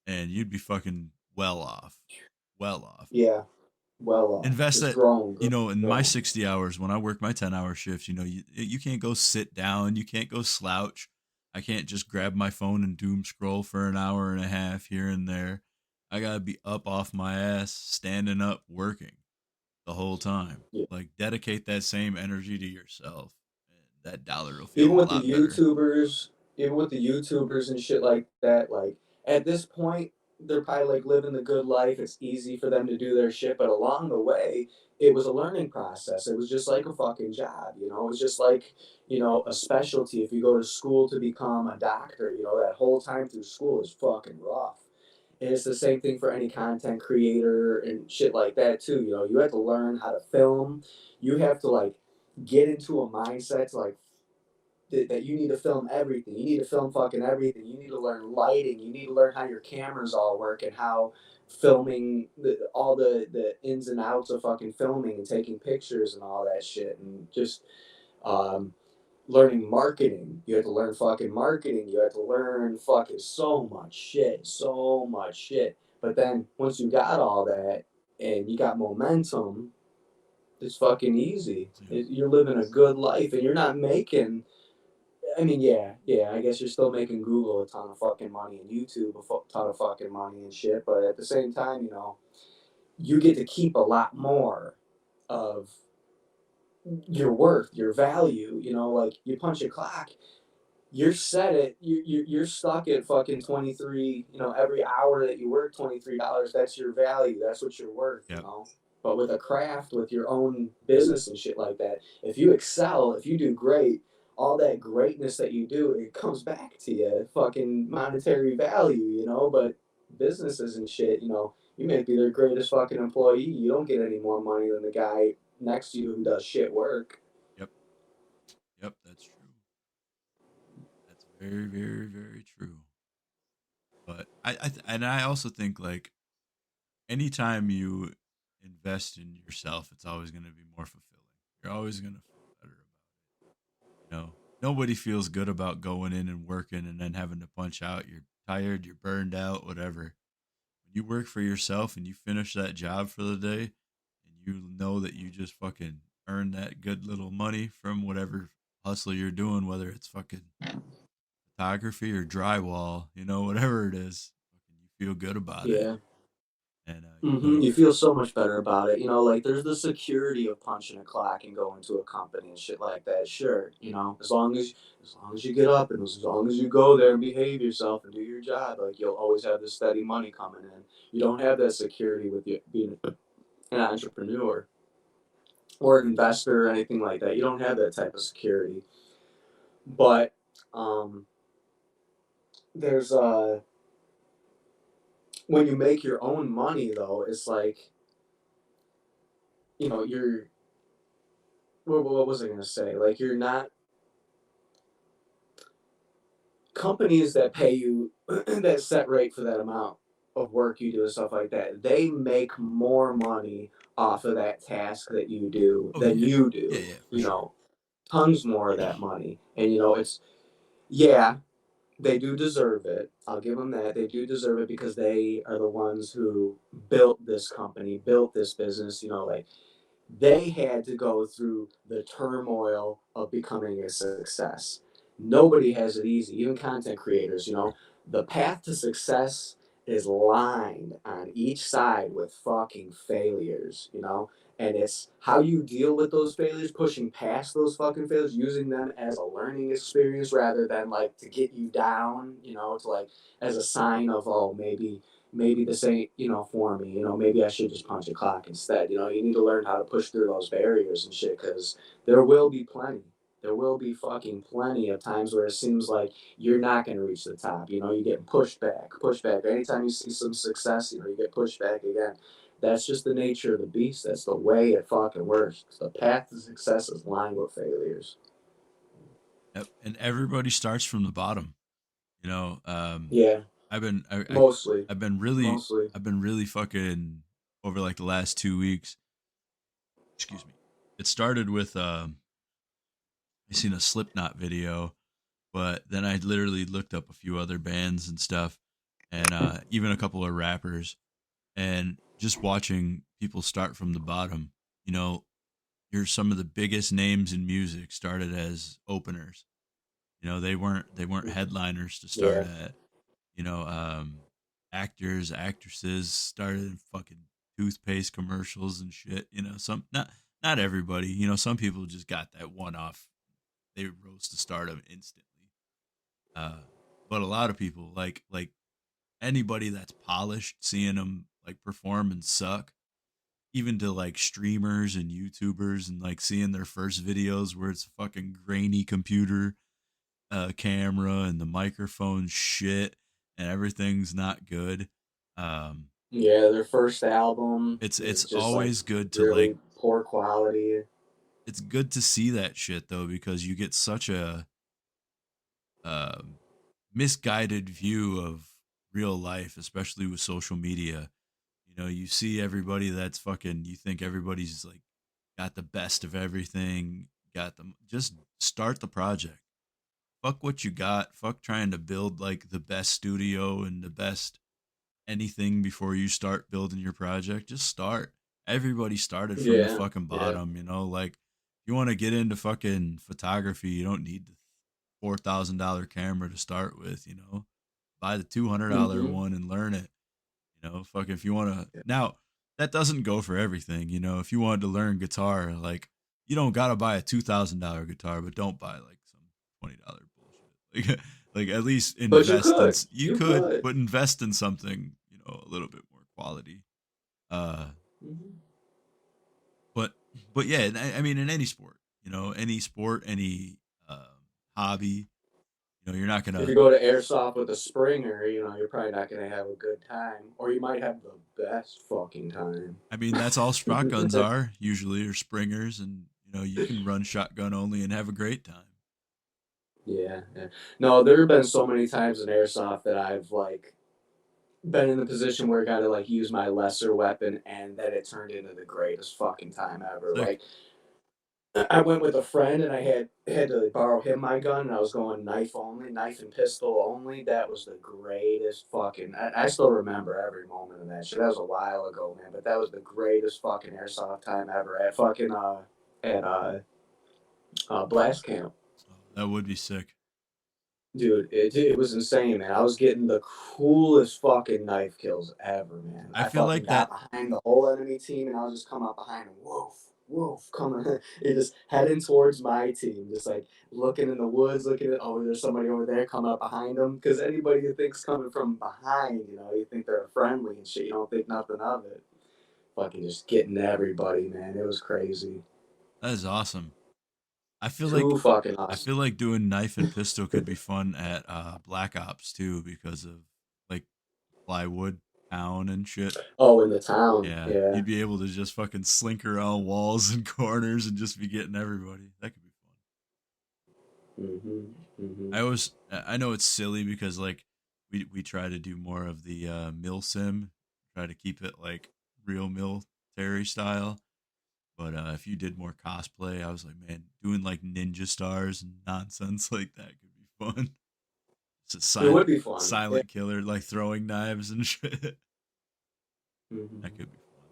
and you'd be fucking well off. Well off. Yeah, well off. Invest Just that, growing, in my growing. 60 hours when I work my 10-hour shifts, you can't go sit down, you can't go slouch. I can't just grab my phone and doom scroll for an hour and a half here and there. I got to be up off my ass, standing up, working the whole time. Yeah. Like dedicate that same energy to yourself, and that dollar will feel Even a with the lot better. YouTubers, even with the YouTubers and shit like that, like at this point, they're probably like living the good life. It's easy for them to do their shit, but along the way, it was a learning process. It was just like a fucking job, you know. It was just like, you know, a specialty. If you go to school to become a doctor, you know, that whole time through school is fucking rough. And it's the same thing for any content creator and shit like that too. You know, you have to learn how to film. You have to like get into a mindset to like that you need to film everything. You need to film fucking everything. You need to learn lighting. You need to learn how your cameras all work and how filming all the ins and outs of fucking filming and taking pictures and all that shit and just um, learning marketing. You have to learn fucking marketing. You have to learn fucking so much shit. But then once you got all that and you got momentum, it's fucking easy. Yeah. You're living a good life and you're not making. I mean, yeah. I guess you're still making Google a ton of fucking money and YouTube ton of fucking money and shit. But at the same time, you know, you get to keep a lot more of your worth, your value. You know, like you punch a clock, you're set at you're stuck at fucking 23. You know, every hour that you work $23, that's your value. That's what you're worth. You Yep. know. But with a craft, with your own business and shit like that, if you excel, if you do great, all that greatness that you do, it comes back to you, fucking monetary value, you know. But businesses and shit, you know, you may be their greatest fucking employee. You don't get any more money than the guy next to you who does shit work. Yep. Yep. That's true. That's very, very, very true. But and I also think like anytime you invest in yourself, it's always going to be more fulfilling. You're always going to feel better about it. Nobody feels good about going in and working and then having to punch out. You're tired, you're burned out, whatever. When you work for yourself and you finish that job for the day and you know that you just fucking earn that good little money from whatever hustle you're doing, whether it's fucking photography or drywall, whatever it is, fucking you feel good about it. Yeah. and You feel so much better about it. Like there's the security of punching a clock and going to a company and shit like that. Sure, as long as you get up and as long as you go there and behave yourself and do your job, like you'll always have this steady money coming in. You don't have that security with you being an entrepreneur or an investor or anything like that. You don't have that type of security. But um, there's when you make your own money though, it's like you're what was I gonna say? Like you're not companies that pay you that set rate for that amount of work you do and stuff like that. They make more money off of that task that you do oh than yeah, you yeah, do. yeah, for sure. Tons more of that money, and it's yeah. They do deserve it. I'll give them that. They do deserve it because they are the ones who built this company, built this business. Like they had to go through the turmoil of becoming a success. Nobody has it easy, even content creators, the path to success is lined on each side with fucking failures, and it's how you deal with those failures, pushing past those fucking failures, using them as a learning experience rather than like to get you down, to like as a sign of, oh, maybe this ain't, for me, maybe I should just punch a clock instead. You need to learn how to push through those barriers and shit because there will be plenty. There will be fucking plenty of times where it seems like you're not going to reach the top. You get pushed back, pushed back. Anytime you see some success, you get pushed back again. That's just the nature of the beast. That's the way it fucking works. The path to success is lined with failures. Yep. And everybody starts from the bottom. You know, Yeah, I've been mostly. I've been really Mostly. fucking over like the last 2 weeks. Excuse me. It started with I seen a Slipknot video, but then I literally looked up a few other bands and stuff, and even a couple of rappers, and just watching people start from the bottom. You know, you're some of the biggest names in music started as openers. They weren't headliners to start Yeah. at. You know, actors, actresses started in fucking toothpaste commercials and shit. Some not everybody. Some people just got that one off. They rose to stardom instantly. Uh, but a lot of people like anybody that's polished, seeing them like perform and suck, even to like streamers and YouTubers and like seeing their first videos where it's a fucking grainy computer camera and the microphone shit and everything's not good. Um, Yeah, their first album it's is just like always good to like really poor quality. it's good to see that shit though because you get such a um, misguided view of real life, especially with social media. You see everybody that's fucking. You think everybody's like got the best of everything. Got them. Just start the project. Fuck what you got. Fuck trying to build like the best studio and the best anything before you start building your project. Just start. Everybody started from the Yeah, fucking yeah. bottom, like if you want to get into fucking photography, you don't need the $4,000 camera to start with. Buy the $200 Mm-hmm. one and learn it. Fuck if you want to. Now, that doesn't go for everything. If you wanted to learn guitar, like you don't got to buy a $2,000 guitar, but don't buy like some $20 bullshit. Like at least But you invest in. could. You You could, could. but invest in something a little bit more quality. Uh, Mm-hmm. but yeah, I mean in any sport, any sport, any hobby, you're not If gonna. you go to airsoft with a Springer, you're probably not gonna have a good time, or you might have the best fucking time. I mean that's all shotguns are usually or springers, and you can run shotgun only and have a great time. Yeah, yeah. No, there have been so many times in airsoft that I've like been in the position where I gotta like use my lesser weapon, and that it turned into the greatest fucking time ever. Sick. Like I went with a friend and I had to borrow him my gun and I was going knife only, knife and pistol only. That was the greatest fucking I still remember every moment of that shit. That was a while ago, man, but that was the greatest fucking airsoft time ever at fucking at blast camp. Oh, that would be sick. Dude, it was insane, man. I was getting the coolest fucking knife kills ever, man. I I feel fucking like got that. behind the whole enemy team, and I was just coming up behind them, woof, woof, coming, and just heading towards my team, just like looking in the woods, looking at, oh, there's somebody over there coming up behind them, because anybody you think's coming from behind, you think they're friendly and shit, you don't think nothing of it. Fucking just getting everybody, man. It was crazy. That is awesome. I feel Too like fucking I awesome. feel like doing knife and pistol could be fun at Black Ops too because of like plywood town and shit. Oh, in the town, Yeah, yeah. you'd be able to just fucking slink around walls and corners and just be getting everybody. That could be fun. Mhm, I mhm. always I know it's silly because like we try to do more of the mill sim, try to keep it like real military style. But if you did more cosplay, I was like, man, doing like ninja stars and nonsense like that could be fun. It's a It would be fun. Yeah. silent killer like throwing knives and shit. That Mhm. could be fun.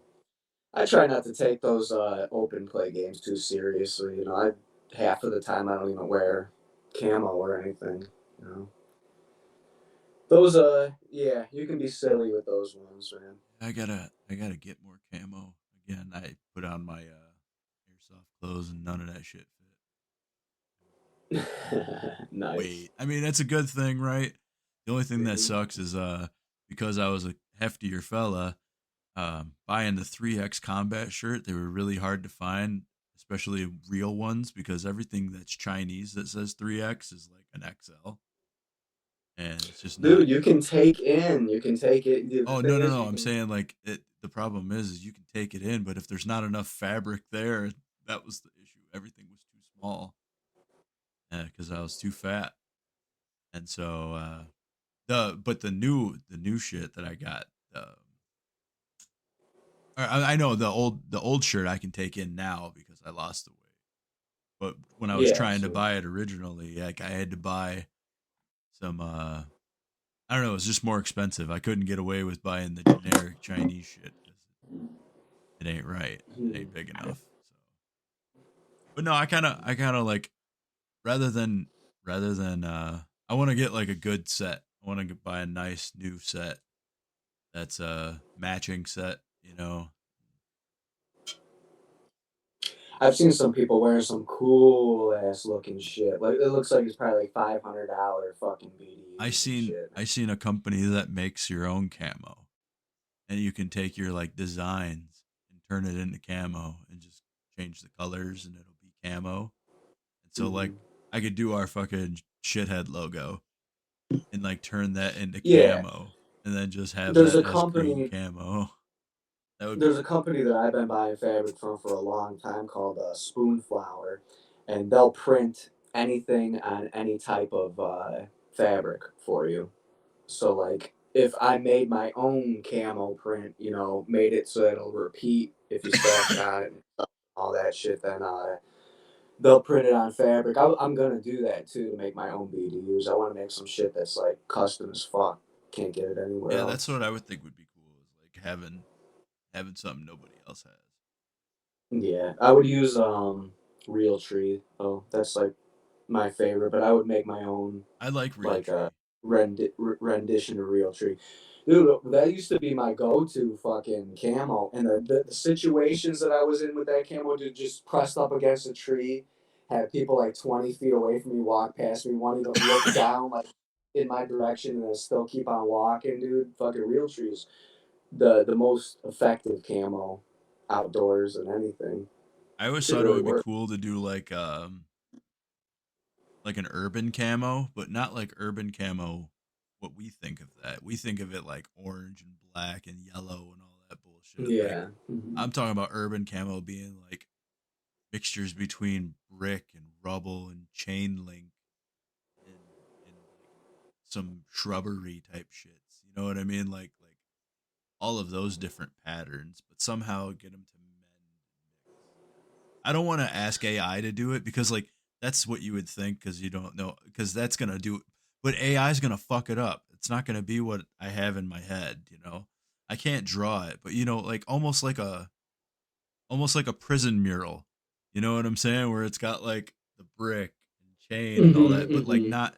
I try not to take those open play games too seriously. I half of the time I don't even wear camo or anything. You know, those yeah, you can be silly with those ones, man. I gotta get more camo again. I put on my airsoft clothes and none of that shit fit. Nice. Wait, I mean that's a good thing, right? The only thing that Mhm. sucks is because I was a heftier fella, buying the 3X combat shirt, they were really hard to find, especially real ones, because everything that's Chinese that says 3X is like an XL, and it's just not. Dude, you can take it. The Oh thing no no is, no! you I'm can. saying like it. The problem is you can take it in, but if there's not enough fabric there, that was the issue. Everything was too small, because I was too fat, and so the new shit that I got. I know the old shirt I can take in now because I lost the weight. But when I was Yeah, trying to so buy it originally, like I had to buy some I don't know, it was just more expensive. I couldn't get away with buying the generic Chinese shit cuz it ain't right. It hmm. ain't big enough. So, but no, I kind of like rather than rather than I want to get like a good set. I want to buy a nice new set that's a matching set. I've seen some people wearing some cool ass looking shit. Like it looks like it's probably like $500 fucking I BDUs and seen shit, man. I seen a company that makes your own camo. And you can take your like designs and turn it into camo and just change the colors and it'll be camo. And so like Hmm. I could do our fucking shithead logo and like turn that into Yeah, camo and then just have there's that a as green company. camo. That would be There's a fun. company that I've been buying fabric from for a long time called Spoonflower, and they'll print anything on any type of fabric for you. So like if I made my own camo print, made it so it'll repeat if you scratch on it and all that shit, then they'll print it on fabric. I'm gonna do that too to make my own BDUs. I want to make some shit that's like custom as fuck. Can't get it anywhere Yeah, that's else. what I would think would be cool is like having something nobody else has. Yeah, I would use Real Tree. Oh, that's like my favorite, but I would make my own I like Real like a Tree. rendition of Real Tree. Dude, that used to be my go-to fucking camo, and the situations that I was in with that camo, to just pressed up against a tree, had people like 20 feet away from me walk past me, wanting to look down like in my direction, and then still keep on walking, dude. Fucking Real Trees, the most effective camo outdoors and anything. I always Shit thought it really would be works. cool to do like an urban camo, but not like urban camo what we think of that. We think of it like orange and black and yellow and all that bullshit. Like Yeah. Hmm. I'm talking about urban camo being like mixtures between brick and rubble and chain link and like some shrubbery type shits. You know what I mean? Like all of those different patterns, but somehow get them to mend and mix. I don't want to ask AI to do it because like that's what you would think because you don't know because that's gonna do it. But AI is gonna fuck it up. It's not gonna be what I have in my head. I can't draw it, but like almost like a prison mural. You know what I'm saying? Where it's got like the brick and chain and all Hmm. that, but like Hmm. not.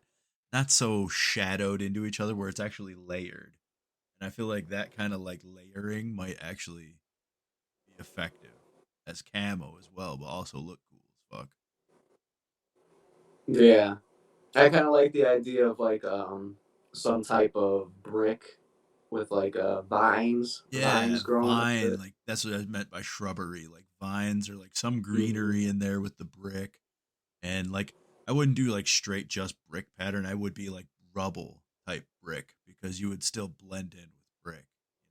not so shadowed into each other where it's actually layered. And I feel like that kind of like layering might actually be effective as camo as well, but also look cool as fuck. Yeah. I kind of like the idea of like some type of brick with like vines Yeah, growing up vine, it. like that's what I meant by shrubbery, like vines or like some Hmm. greenery in there with the brick. And like I wouldn't do like straight just brick pattern. I would be like rubble type brick because you would still blend in with brick.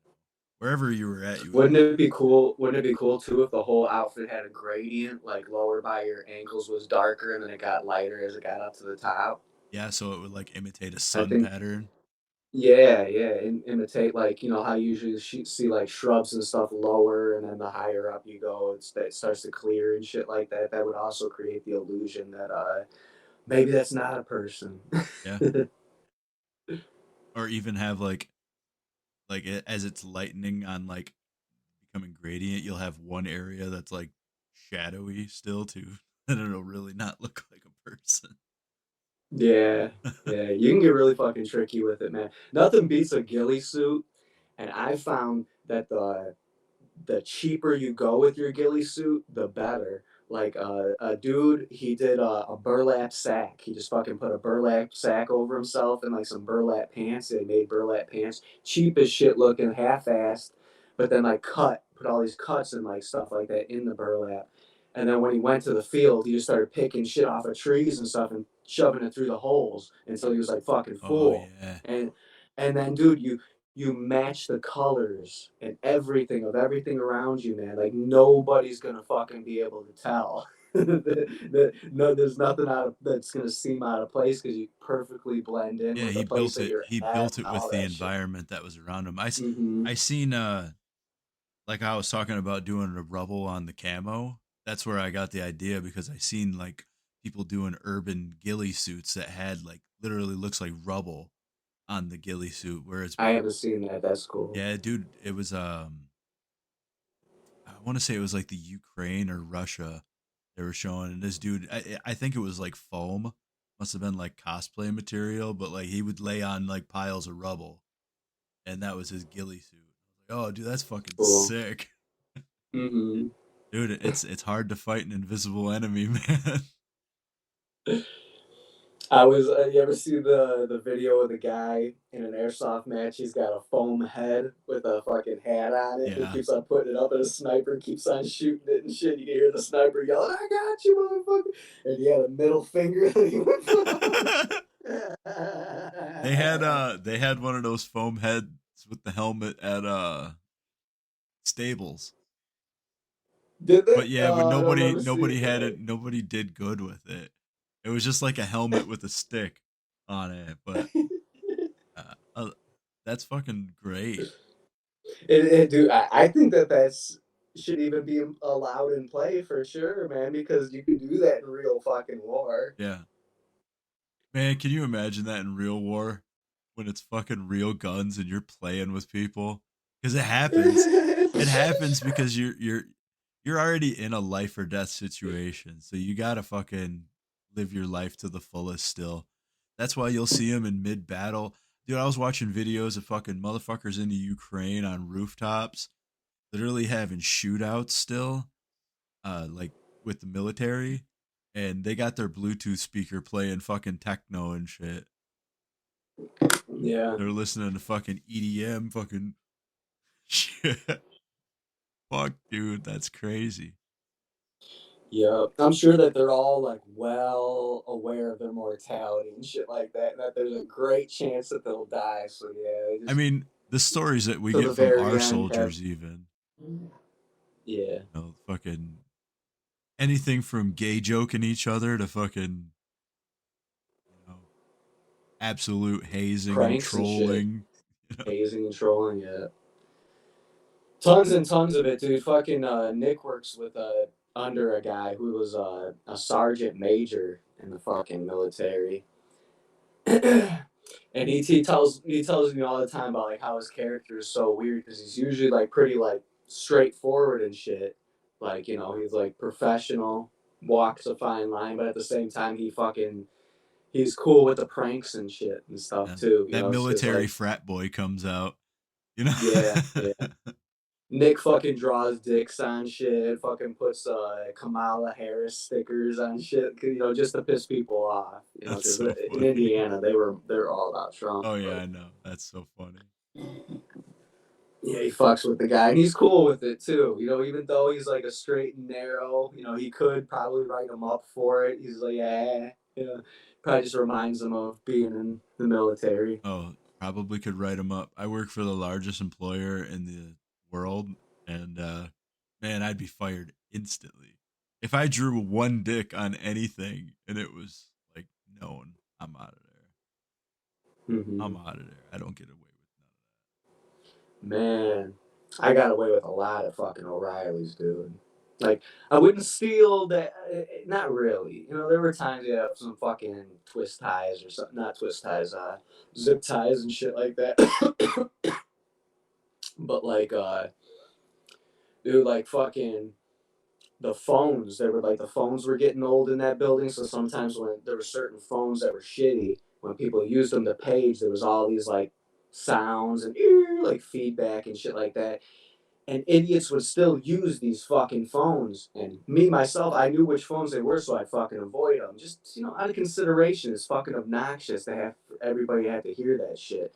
You know, wherever you were at, you would Wouldn't look it be cool. cool? Wouldn't it be cool too if the whole outfit had a gradient, like lower by your ankles was darker and then it got lighter as it got up to the top? Yeah, so it would like imitate a I sun think, pattern. yeah, yeah, imitate like how you usually see like shrubs and stuff lower, and then the higher up you go, it starts to clear and shit like that. That would also create the illusion that maybe that's not a person. Yeah, or even have like it, as it's lightening on like becoming gradient, you'll have one area that's like shadowy still too, and it'll really not look like a person. Yeah, yeah, you can get really fucking tricky with it, man. Nothing beats a ghillie suit, and I found that the cheaper you go with your ghillie suit, the better. Like a dude, he did a burlap sack. He just fucking put a burlap sack over himself and like some burlap pants. They made burlap pants, cheap as shit looking, half-assed, but then like put all these cuts and like stuff like that in the burlap. And then when he went to the field, he just started picking shit off of trees and stuff and shoving it through the holes until he was like fucking Oh full. yeah, And then, dude, you match the colors and everything of everything around you, man. Like nobody's gonna fucking be able to tell. No, there's nothing that's gonna seem out of place because you perfectly blend in yeah. with the place that you're He at built it and all with the that shit. environment that was around him. Mm-hmm. I seen like I was talking about doing a rubble on the camo. That's where I got the idea because I seen like people doing urban ghillie suits that had like literally looks like rubble on the ghillie suit. Whereas I haven't seen that. That's cool. yeah, dude, it was I want to say it was like the Ukraine or Russia they were showing, and this dude, I think it was like foam, must have been like cosplay material, but like he would lay on like piles of rubble, and that was his ghillie suit. I was like, oh, dude, that's fucking Cool. sick. Mm-hmm. Dude, it's hard to fight an invisible enemy, man. I was. You ever see the video of the guy in an airsoft match? He's got a foam head with a fucking hat on it. He Yeah. keeps on putting it up, and a sniper keeps on shooting it and shit. You can hear the sniper yelling, "I got you, motherfucker!" And he had a middle finger that he went They had one of those foam heads with the helmet at Stables. Did they? But yeah, but I don't remember seeing nobody had that. it. Nobody did good with it. It was just like a helmet with a stick on it. But uh, uh, that's fucking great. Dude, I think that's should even be allowed in play for sure, man, because you can do that in real fucking war. Yeah, man. Can you imagine that in real war when it's fucking real guns and you're playing with people? Because it happens. It happens because you're already in a life or death situation, so you gotta fucking live your life to the fullest. Still, that's why you'll see them in mid battle. Dude, I was watching videos of fucking motherfuckers in the Ukraine on rooftops, literally having shootouts still, like with the military, and they got their Bluetooth speaker playing fucking techno and shit. Yeah. They're listening to fucking EDM, fucking shit. Fuck, dude, that's crazy. Yeah, I'm sure that they're all like well aware of their mortality and shit like that, and that there's a great chance that they'll die. So yeah, they I just mean, the stories that we to get the from very our end have soldiers, even, yeah fucking anything from gay joking each other to fucking, you know, absolute hazing and pranks and shit, trolling. You know, hazing and trolling. Yeah, tons and tons of it, dude. Fucking Nick works with under a guy who was a sergeant major in the fucking military. And he tells me all the time about like how his character is so weird because he's usually like pretty like straightforward and shit. Like he's like professional, walks a fine line, but at the same time he's cool with the pranks and shit and stuff And too. You that know, it's just military like, frat boy comes out, you know. yeah, yeah. Nick fucking draws dicks on shit, fucking puts Kamala Harris stickers on shit, you know, just to piss people off. You know, That's because so in funny. Indiana they're all about Trump. Oh yeah, But I know. That's so funny. yeah, he fucks with the guy, and he's cool with it too. You know, even though he's like a straight and narrow, you know, he could probably write him up for it. He's like, yeah, yeah. Probably just reminds him of being in the military. Oh, probably could write him up. I work for the largest employer in the world, and man, I'd be fired instantly if I drew one dick on anything and it was like known. I'm out of there. Mm-hmm. I'm out of there. I don't get away with Man, I got away with a lot of fucking O'Reillys, dude. Like, I wouldn't steal that. Not really. You know, there were times you have some fucking twist ties or something. Not twist ties, zip ties and shit like that. But like, dude, like fucking the phones. They were like the phones were getting old in that building. So sometimes when there were certain phones that were shitty, when people used them to page, there was all these like sounds and like feedback and shit like that, and idiots would still use these fucking phones. And me myself, I knew which phones they were, so I'd fucking avoid them. Just, you know, out of consideration. It's fucking obnoxious to have everybody have to hear that shit.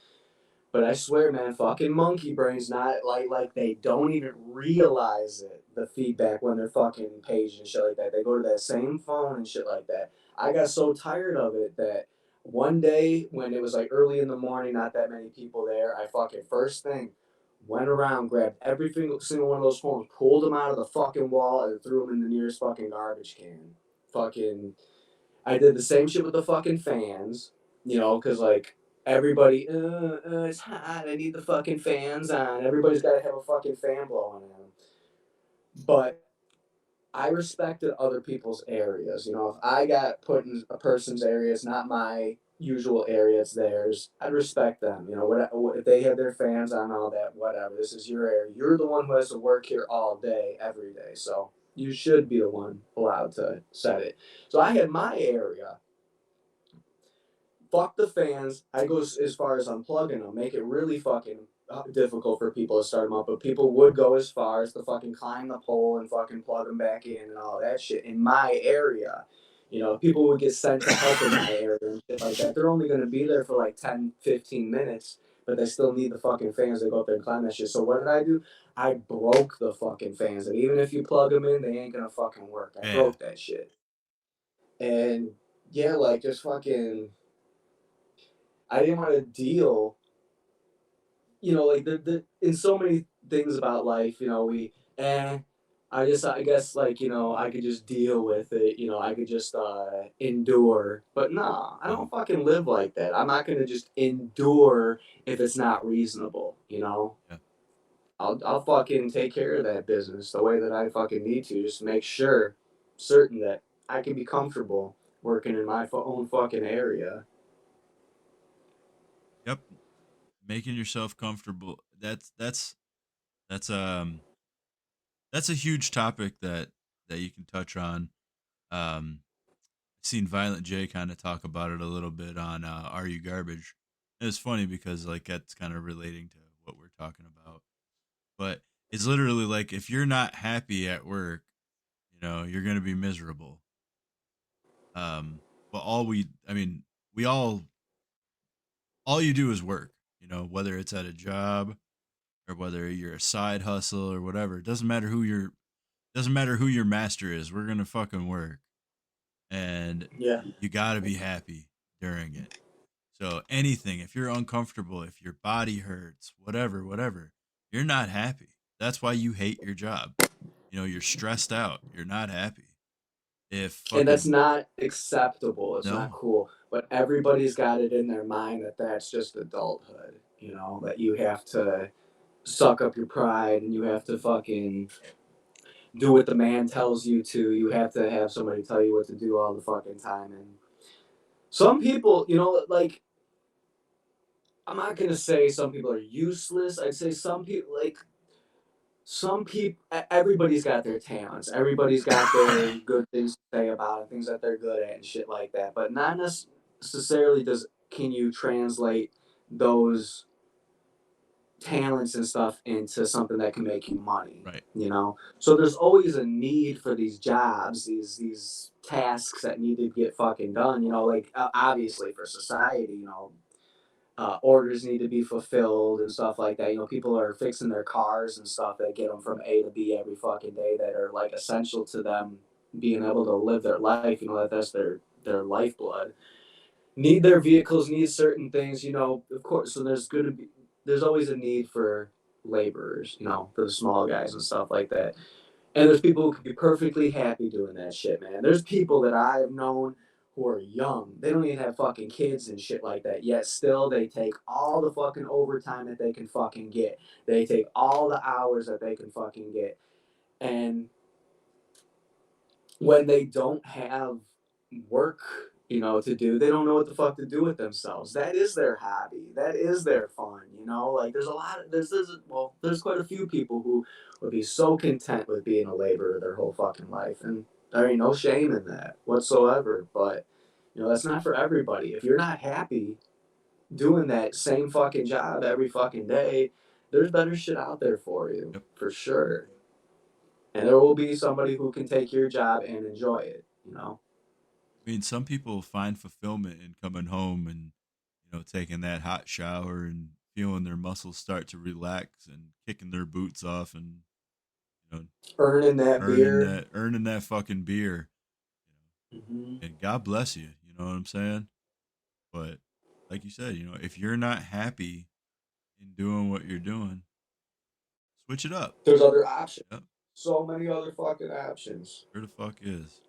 But I swear, man, fucking monkey brains, not like they don't even realize it. The feedback when they're fucking paged and shit like that. They go to that same phone and shit like that. I got so tired of it that one day when it was like early in the morning, not that many people there, I fucking first thing went around, grabbed every single one of those phones, pulled them out of the fucking wall, and threw them in the nearest fucking garbage can. Fucking, I did the same shit with the fucking fans, you know, because like everybody, it's hot. I need the fucking fans on. Everybody's got to have a fucking fan blowing on them. But I respected other people's areas. You know, if I got put in a person's area, it's not my usual area, it's theirs. I'd respect them. You know, what if they have their fans on, all that, whatever. This is your area. You're the one who has to work here all day, every day. So you should be the one allowed to set it. So I had my area. Fuck the fans. I go as far as unplugging them, make it really fucking difficult for people to start them up. But people would go as far as to fucking climb the pole and fucking plug them back in and all that shit in my area. You know, people would get sent to help in my area and shit like that. They're only going to be there for like 10, 15 minutes, but they still need the fucking fans to go up there and climb that shit. So what did I do? I broke the fucking fans. And even if you plug them in, they ain't going to fucking work. I that. broke that shit. And yeah, like just fucking I didn't want to deal, you know, like the in so many things about life, you know, I guess like, you know, I could just deal with it, you know, I could just endure. But nah, I Yeah. don't fucking live like that. I'm not gonna just endure if it's not reasonable, you know? Yeah. I'll fucking take care of that business the way that I fucking need to, just make sure certain that I can be comfortable working in my own fucking area. Yep. Making yourself comfortable. That's that's a huge topic that you can touch on. I've seen Violent J kind of talk about it a little bit on Are You Garbage? And it's funny because like that's kind of relating to what we're talking about. But it's literally like if you're not happy at work, you know, you're gonna be miserable. But I mean, we all you do is work. You know, whether it's at a job or whether you're a side hustle or whatever. It doesn't matter who your master is. We're gonna fucking work, and Yeah. you gotta be happy during it. So anything, if you're uncomfortable, if your body hurts, whatever, you're not happy. That's why you hate your job. You know, you're stressed out. You're not happy. If And that's fucking not acceptable. It's not no, cool. But everybody's got it in their mind that that's just adulthood. You know, that you have to suck up your pride and you have to fucking do what the man tells you to. You have to have somebody tell you what to do all the fucking time. And some people, you know, like, I'm not going to say some people are useless. I'd say some people, everybody's got their talents. Everybody's got their good things to say about it, things that they're good at and shit like that. But not necessarily. necessarily can you translate those talents and stuff into something that can make you money. Right. So there's always a need for these jobs, these tasks that need to get fucking done. Like obviously for society, orders need to be fulfilled and stuff like that. People are fixing their cars and stuff that get them from A to B every fucking day, that are like essential to them being able to live their life. That's their lifeblood. Need their vehicles, need certain things. Of course. So there's always a need for laborers. For the small guys and stuff like that. And there's people who could be perfectly happy doing that shit, man. There's people that I've known who are young. They don't even have fucking kids and shit like that. Yet still they take all the fucking overtime that they can fucking get. They take all the hours that they can fucking get. And when they don't have work, to do, they don't know what the fuck to do with themselves. That is their hobby. That is their fun. Like there's quite a few people who would be so content with being a laborer their whole fucking life, and there ain't no shame in that whatsoever. But that's not for everybody. If you're not happy doing that same fucking job every fucking day, there's better shit out there for you. Yep. For sure. And there will be somebody who can take your job and enjoy it. I mean, some people find fulfillment in coming home and taking that hot shower and feeling their muscles start to relax and kicking their boots off and earning that fucking beer. Mm-hmm. And God bless you. You know what I'm saying? But like you said, if you're not happy in doing what you're doing, switch it up. There's other options. Yep. So many other fucking options. Where the fuck is?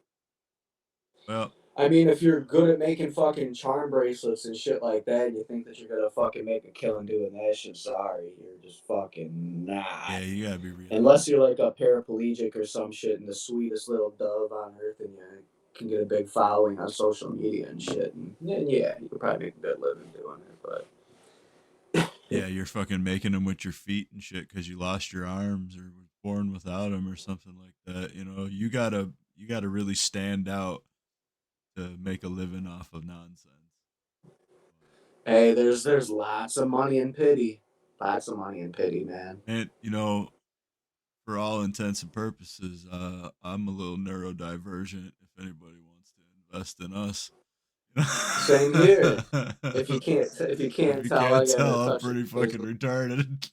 Well, I mean, if you're good at making fucking charm bracelets and shit like that, and you think that you're gonna fucking make a killing doing that shit, sorry, you're just fucking not. Yeah, you gotta be real. Unless you're like a paraplegic or some shit and the sweetest little dove on earth, and you can get a big following on social media and shit, and then yeah, you could probably make a good living doing it, but. Yeah, you're fucking making them with your feet and shit because you lost your arms or were born without them or something like that. You gotta really stand out to make a living off of nonsense. Hey, there's lots of money in pity. Lots of money in pity, man. And for all intents and purposes, I'm a little neurodivergent. If anybody wants to invest in us. Same here. If you can't tell, I'm pretty fucking retarded.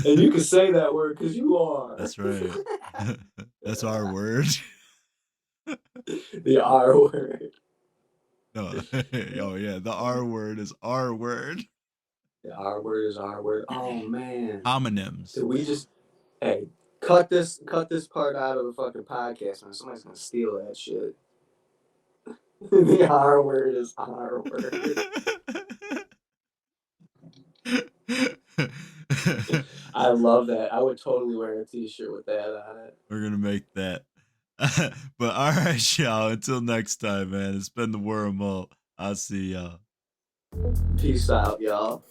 And you can say that word because you are. That's right. That's our word. The R word. No. Oh yeah, the R word is our word. The R word is our word. Oh man. Homonyms. Did we just cut this part out of the fucking podcast, man? Somebody's gonna steal that shit. The R word is our word. I love that. I would totally wear a t-shirt with that on it. We're gonna make that. But all right, y'all. Until next time, man. It's been the Wormhole. I'll see y'all. Peace out, y'all.